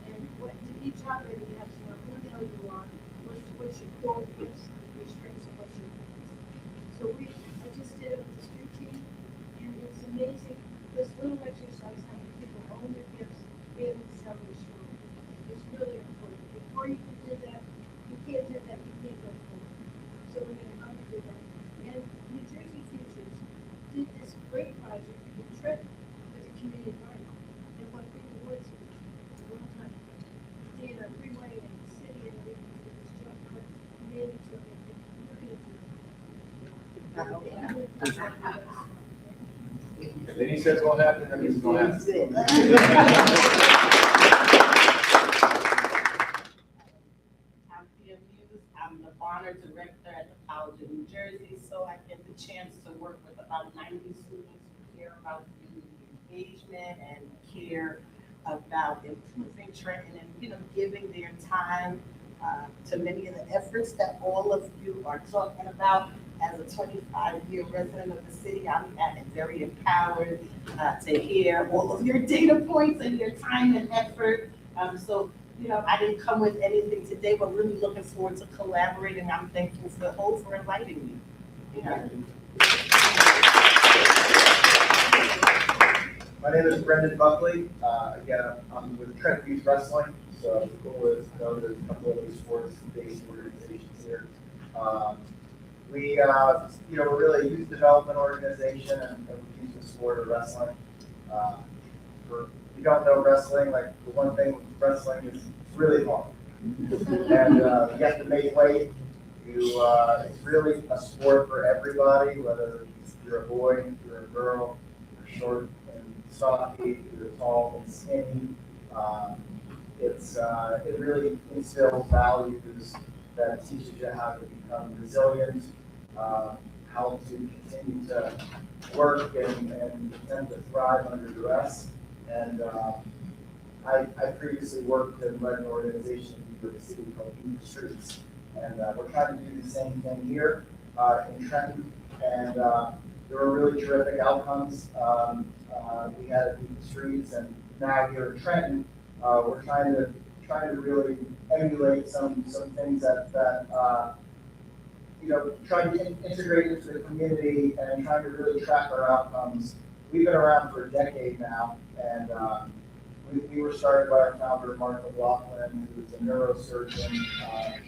Speaker 16: And what to be job ready, you have to know who the hell you are, what's your core gifts, your strengths, and what's your weaknesses. So I just did it with the street team, and it's amazing. This little exercise, having people own their gifts, be able to tell their story. It's really important. Before you can do that, you can't do that, you can't go forward. So we're going to come and do that. And New Jersey Futures did this great project in Trenton with the community garden. And what big awards for one time. They had a freeway in the city and everything for this job, but really took it. We're going to do it.
Speaker 2: If any says it's gonna happen, that means it's gonna happen.
Speaker 15: I'm the honor director at the College of New Jersey, so I get the chance to work with about 90 students who care about community engagement and care about improving Trenton and, giving their time to many of the efforts that all of you are talking about. As a 25-year resident of the city, I'm very empowered to hear all of your data points and your time and effort. So I didn't come with anything today, but really looking forward to collaborating. I'm thankful for Hope for inviting me.
Speaker 17: My name is Brendan Buckley. Again, I'm with Trenton Youth Wrestling, so the goal is to know there's a couple of other sports-based organizations here. We're really a youth development organization, and we use the sport of wrestling. If you don't know wrestling, like the one thing with wrestling is really hard. And you have to make weight. It's really a sport for everybody, whether you're a boy, you're a girl, you're short and stocky, you're tall and skinny. It really instills values that teaches you how to become resilient, how to continue to work and attempt to thrive under duress. And I previously worked and led an organization in New York City called T.H.E.S.I.S, and we're trying to do the same thing here in Trenton. And there were really terrific outcomes. We had the streets, and now here in Trenton, we're trying to really emulate some things that trying to integrate into the community and trying to really track our outcomes. We've been around for a decade now, and we were started by our founder, Mark McLaughlin, who's a neurosurgeon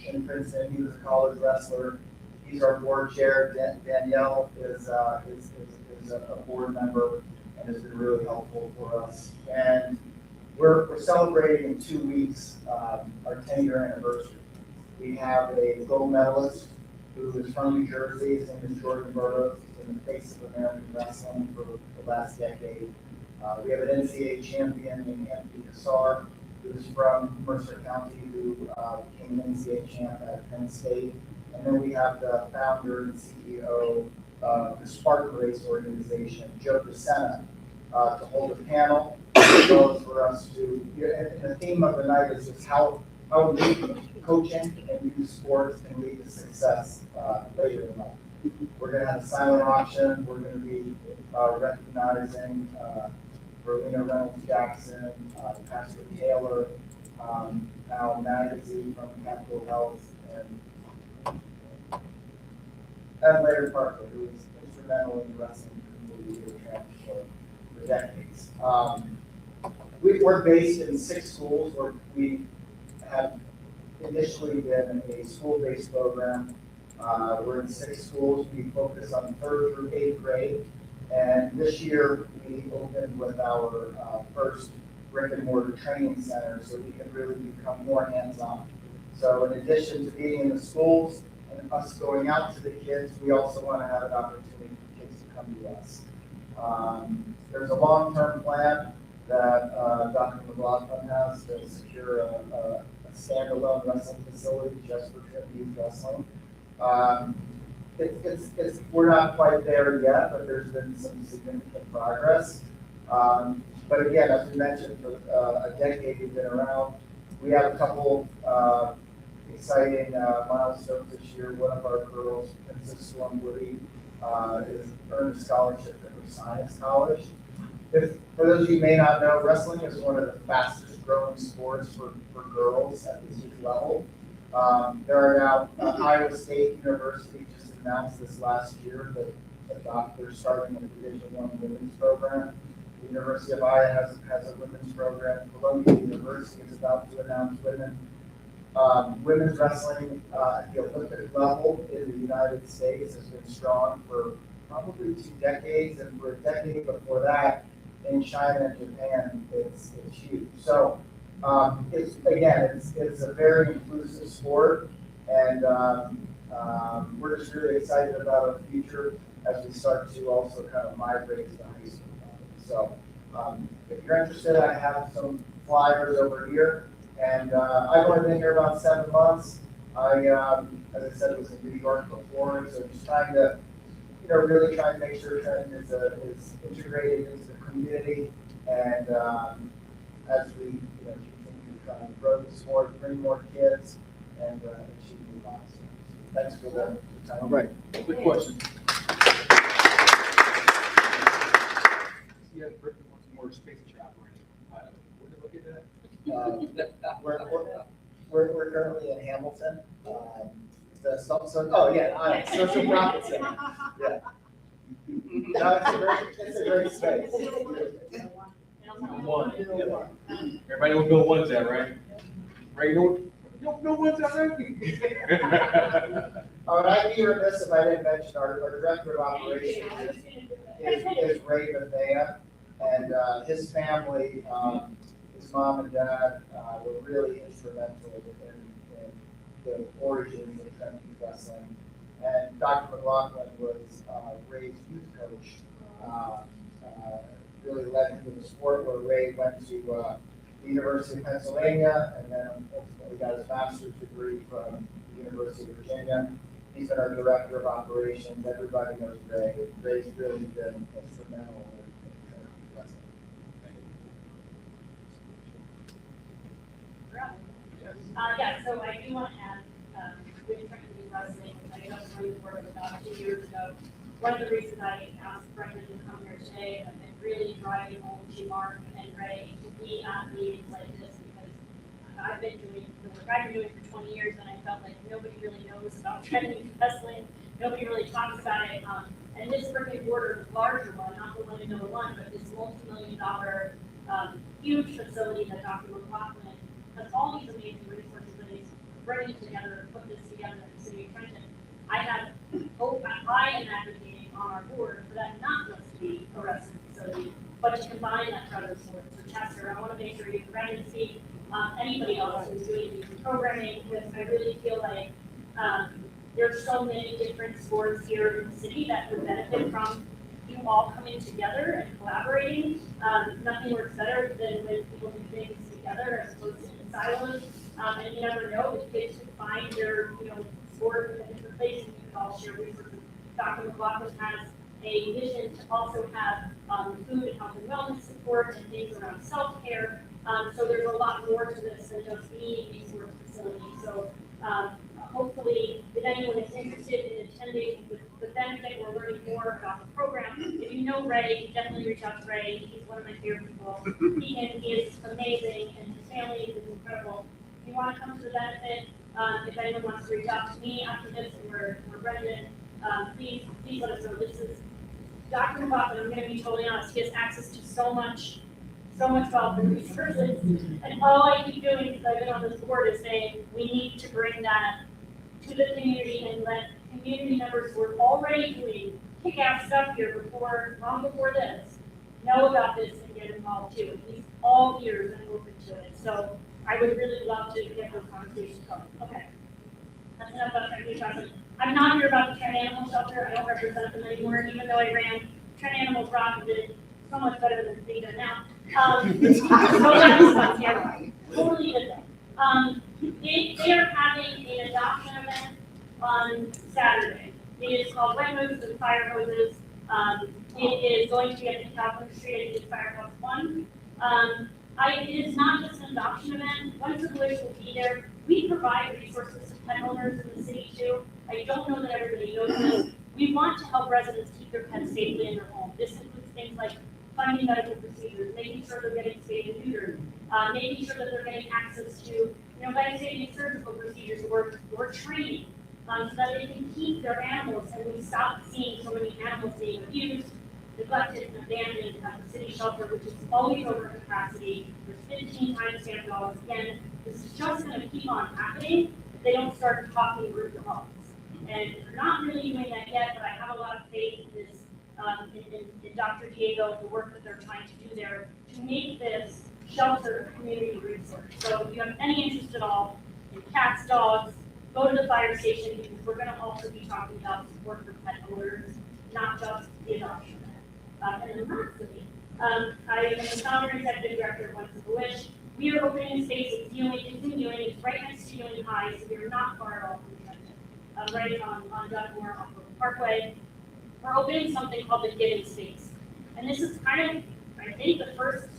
Speaker 17: in Princeton. He was a college wrestler. He's our board chair. Danielle is a board member and has been really helpful for us. And we're celebrating in 2 weeks our 10-year anniversary. We have a gold medalist who is from New Jersey. His name is Jordan Burroughs. He's been the face of American wrestling for the last decade. We have an NCAA champion named Anthony Cassar, who's from Mercer County, who became an NCAA champ at Penn State. And then we have the founder and CEO of the Spartan Race organization, Joe DeSena, to hold a panel, as well as for us to, and the theme of the night is just how we coaching and youth sports can lead to success later in life. We're gonna have a silent auction, we're gonna be recognizing Rowena Reynolds Jackson, Pastor Taylor, Al Magazine from Capital Health, and Larry Parker, who was instrumental in the wrestling community here for decades. We're based in 6 schools where we have initially been a school-based program. We're in 6 schools. We focus on 3rd through 8th grade. And this year we opened with our first brick and mortar training center so we can really become more hands-on. So in addition to being in the schools and us going out to the kids, we also want to have an opportunity for kids to come to us. There's a long-term plan that Dr. McLaughlin has to secure a standalone wrestling facility just for youth wrestling. We're not quite there yet, but there's been some significant progress. But again, as we mentioned, for a decade we've been around, we have a couple exciting milestones this year. One of our girls, Princess Storm Woody, is earned a scholarship at T.H.E.S.I.S college. For those of you who may not know, wrestling is one of the fastest growing sports for girls at the youth level. There are now Iowa State University just announced this last year that they're starting a Division I women's program. The University of Iowa has a women's program. Columbia University is about to announce women's wrestling at the Olympic level in the United States has been strong for probably 2 decades, and for a decade before that, in China and Japan, it's huge. So it's a very inclusive sport, and we're just really excited about our future as we start to also kind of migrate to the high school level. So if you're interested, I have some flyers over here, and I've only been here about 7 months. As I said, was in New York before, so just trying to, really trying to make sure Trenton is integrated into the community, and as we, continue to try and grow the sport, bring more kids, and achieve new milestones. Thanks for the time.
Speaker 2: All right, quick question. Yeah, Britain wants more space travel. Where did we look at that?
Speaker 17: We're currently in Hamilton. Social Profit Center. Yeah. No, it's a great space.
Speaker 2: One. Everybody knows Bill One's at, right? Right, Bill One's at, right?
Speaker 17: I'd be remiss if I didn't mention our director of operations is Ray Bethea, and his family, his mom and dad were really instrumental in the origins of Trenton wrestling. And Dr. McLaughlin was Ray's youth coach. Really led him to the sport, where Ray went to the University of Pennsylvania and then ultimately got his master's degree from the University of Virginia. He's been our director of operations. Everybody knows Ray. Ray's really been instrumental in wrestling.
Speaker 12: Yeah, so I do want to add, with Trenton Wrestling, I know some of the work about 2 years ago. One of the reasons I asked Brendan to come here today and really driving home to Mark and Ray to be at meetings like this, because I've been doing the work I've been doing for 20 years, and I felt like nobody really knows about Trenton Wrestling. Nobody really talks about it. And this brick and mortar larger one, not the one in number one, but this multi-million-dollar huge facility that Dr. McLaughlin has all these amazing resources that he's bringing together and put this together in the city of Trenton. I have hope, I am advocating on our board for that not just to be a wrestling facility, but to combine that for other sports. For Chester, I want to make sure you're ready to see anybody else who's doing youth programming, because I really feel like there's so many different sports here in the city that would benefit from you all coming together and collaborating. Nothing works better than when people do things together as opposed to in silos. And you never know, if kids can find their, sport in a different place, and you can all share resources. Dr. McLaughlin has a mission to also have food and health and wellness support and things around self-care. So there's a lot more to this than just being a sort of facility. So hopefully, if anyone is interested in attending the benefit or learning more about the program, if you know Ray, definitely reach out to Ray. He's one of my favorite people. He is amazing, and his family is incredible. If you want to come to the benefit, if anyone wants to reach out to me after this or Brendan, please let us know. This is Dr. McLaughlin, I'm going to be totally honest, he has access to so much wealth and resources. And all I keep doing, because I've been on this board, is saying we need to bring that to the community and let community members who are already doing kick-ass stuff here long before this, know about this and get involved too. He's all ears and open to it. So I would really love to get those conversations going. Okay. That's enough about Trenton Chocolate. I'm not here about the Trenton Animal Shelter. I don't represent them anymore, even though I ran Trenton Animal Rock and did it so much better than they do now. So that's stuff here. Totally different. They are having an adoption event on Saturday. It is called Wet Moves and Fire Hoses. It is going to be at the Calvin Street. It is Firehouse 1. It is not just an adoption event. Once the Wish will be there, we provide resources to pet owners in the city too. I don't know that everybody knows this. We want to help residents keep their pets safely in their home. This includes things like funding medical procedures, making sure they're getting spayed and neutered, making sure that they're getting access to, life-saving surgical procedures or training, so that they can keep their animals, and we stop seeing so many animals being abused, neglected, and abandoned at the city shelter, which is always over capacity. There's 15 times stand dogs. Again, this is just going to keep on happening if they don't start talking root to homes. And they're not really doing that yet, but I have a lot of faith in this, in Dr. Diego and the work that they're trying to do there to make this shelter a community resource. So if you have any interest at all in cats, dogs, go to the fire station, because we're going to also be talking about support for pet owners, not just the adoption. And then lastly, I am the founder and executive director of Once a Wish. We are opening a space in Ewing. It's in Ewing. It's right next to Ewing High, so we are not far at all from Trenton. Right on Dugmore off of Parkway. We're opening something called the Giving Space. And this is kind of, I think, the first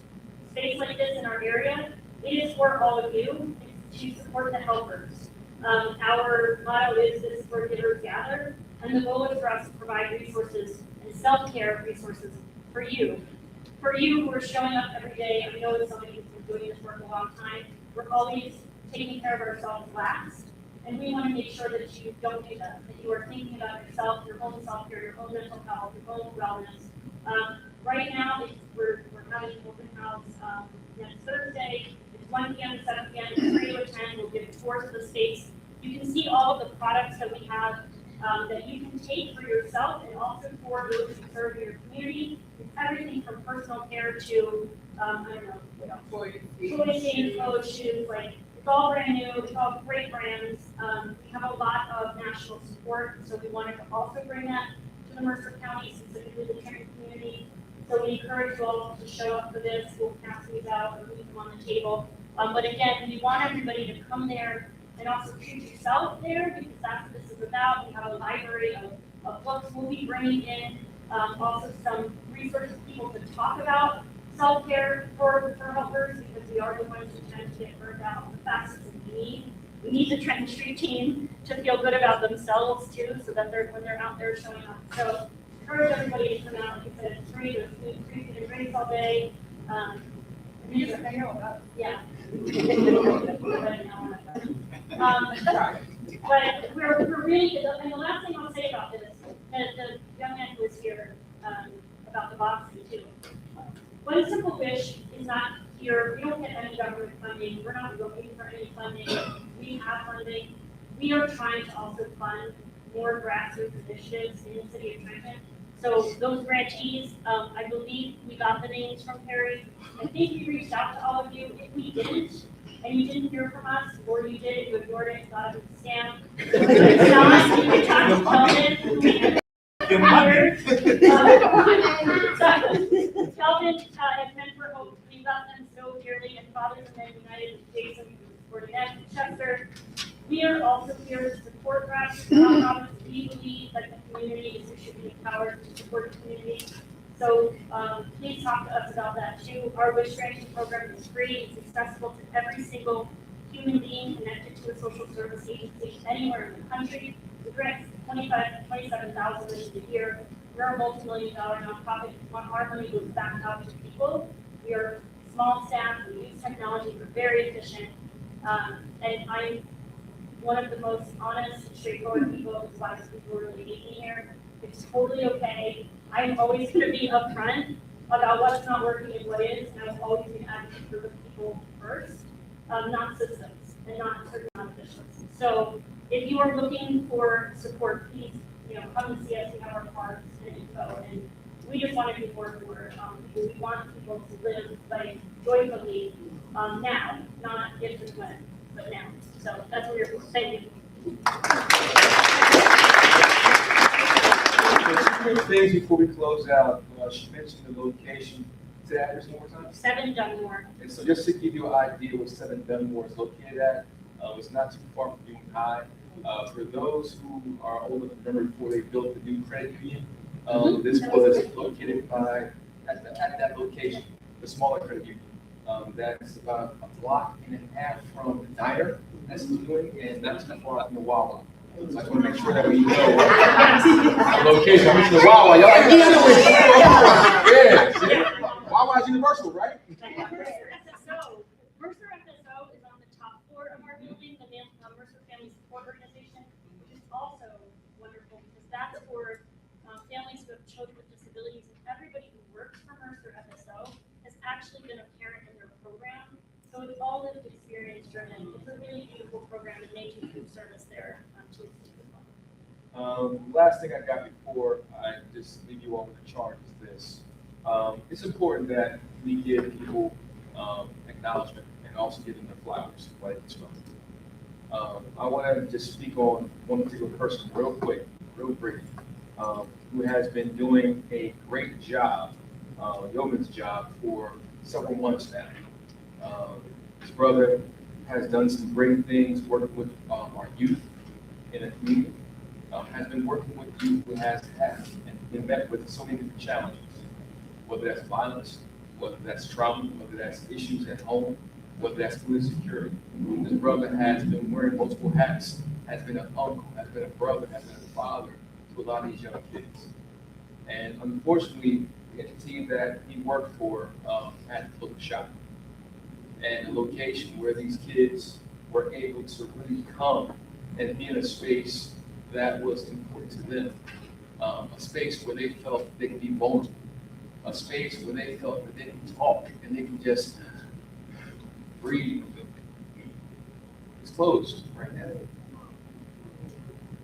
Speaker 12: space like this in our area. It is for all of you. It's to support the helpers. Our motto is this is where givers gather, and the goal is for us to provide resources and self-care resources for you. For you who are showing up every day, I know it's somebody who's been doing this work a long time. We're always taking care of ourselves last, and we want to make sure that you don't do that you are thinking about yourself, your own self-care, your own mental health, your own wellness. Right now, we're having an open house next Thursday. It's 1 p.m. to 7 p.m. It's free to attend. We'll give tours of the space. You can see all of the products that we have that you can take for yourself and also for those who serve your community. It's everything from personal care to, toys, clothes, shoes, it's all brand new, it's all great brands. We have a lot of national support, so we wanted to also bring that to the Mercer County, specifically the Trenton community. So we encourage you all to show up for this. We'll pass these out or leave them on the table. But again, we want everybody to come there and also treat yourself there, because that's what this is about. We have a library of books we'll be bringing in, also some resources people to talk about self-care for helpers, because we are the ones who tend to get burned out the fastest, and we need the Trenton Street team to feel good about themselves too, so that when they're out there showing up. So encourage everybody to come out. Like I said, it's free. There's food, food and drinks all day. Yeah. But we're really, and the last thing I'll say about this, the young man who was here about the boxing too. One Simple Wish is not here. We don't get any government funding. We're not looking for any funding. We have funding. We are trying to also fund more grassroots initiatives in the city of Trenton. So those grantees, I believe we got the names from Perry. I think we reached out to all of you. If we didn't, and you didn't hear from us, or you did, you ignored it, thought it was a scam. It's not. You can talk to Kelvin. Kelvin and Men for Hope, we love them so dearly, and Fathers and Men United with Jason, who's supporting them, Chester. We are also here to support grassroots nonprofits. We believe that the community should be empowered to support the community. So please talk to us about that too. Our wish granting program is free. It's accessible to every single human being connected to a social service agency anywhere in the country. The grant's 27,000 a year. We're a multi-million-dollar nonprofit. Our money goes back out to people. We are small staff. We use technology. We're very efficient. And I'm one of the most honest and straightforward people. That's why people really hate me here. It's totally okay. I'm always going to be upfront about what's not working and what is, and I'm always going to advocate for the people first, not systems and not certain officials. So if you are looking for support, please, come and see us. We have our cards and info, and we just want to do more for because we want people to live like joyfully now, not if and when, but now. So that's what we're for. Thank you.
Speaker 2: Two quick things before we close out. She mentioned the location. Say the address one more time.
Speaker 12: 7 Dunmore.
Speaker 2: And so just to give you an idea where 7 Dunmore is located at, it's not too far from Union High. For those who are old enough to remember before they built the new credit union, this was located at that location, the smaller credit union. That's about a block and a half from the diner that's doing, and not too far from the Wawa. So I just want to make sure that we know the location. I'm the Wawa. Y'all like, yeah. Wawa's universal, right?
Speaker 12: Mercer FSO is on the top floor of our building, the Mercer Family Support Organization, which is also wonderful because that's for families who have children with disabilities, and everybody who works for Mercer FSO has actually been a parent in their program. So it's all lived experience driven. It's a really beautiful program, and they do food service there to its
Speaker 2: Last thing I got before I just leave you all with a chart is this. It's important that we give people acknowledgement and also give them their flowers right this month. I want to just speak on one particular person real quick, real brief, who has been doing a great job, yeoman's job for several months now. His brother has done some great things working with our youth in the community, has been working with youth who has had and been met with so many different challenges, whether that's violence, whether that's trauma, whether that's issues at home, whether that's food insecurity. His brother has been wearing multiple hats, has been an uncle, has been a brother, has been a father to a lot of these young kids. And unfortunately, the entity that he worked for had to close shop. And a location where these kids were able to really come and be in a space that was important to them, a space where they felt they could be vulnerable, a space where they felt that they could talk and they could just breathe. It's closed right now.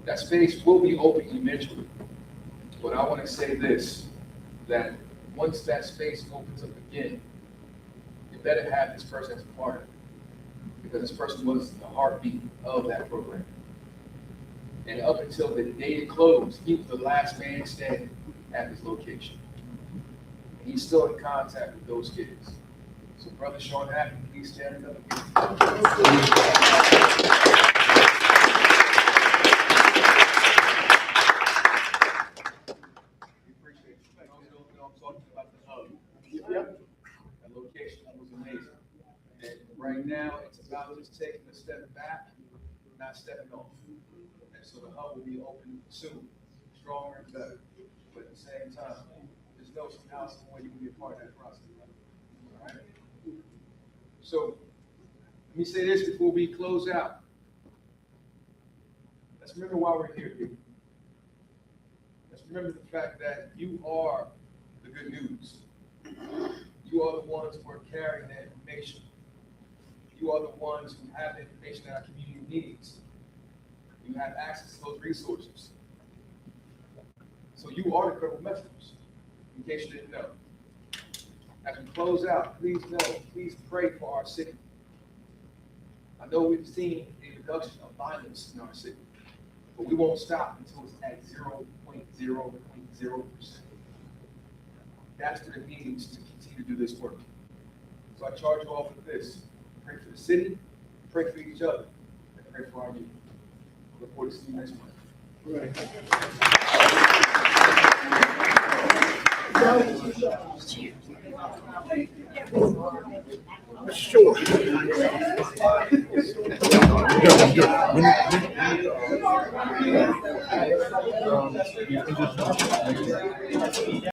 Speaker 2: That space will be open eventually. But I want to say this, that once that space opens up again, you better have this person as a part of it, because this person was the heartbeat of that program. And up until the day it closed, he was the last man standing at his location. And he's still in contact with those kids. So Brother Sean Hackman, please stand up. We appreciate you. I know I'm talking about the hub. That location was amazing. And right now, it's about just taking a step back, not stepping off. And so the hub will be open soon, stronger and better. But at the same time, just know somehow, some way you can be a part of that process. All right? So let me say this before we close out. Let's remember why we're here, people. Let's remember the fact that you are the good news. You are the ones who are carrying that information. You are the ones who have the information that our community needs. You have access to those resources. So you are the credible messengers, in case you didn't know. As we close out, please know, please pray for our city. I know we've seen a reduction of violence in our city, but we won't stop until it's at 0.0.0%. That's what it means to continue to do this work. So I charge you all with this. Pray for the city, pray for each other, and pray for our youth. Look forward to seeing you next month.
Speaker 4: Right. Sure.
Speaker 3: When you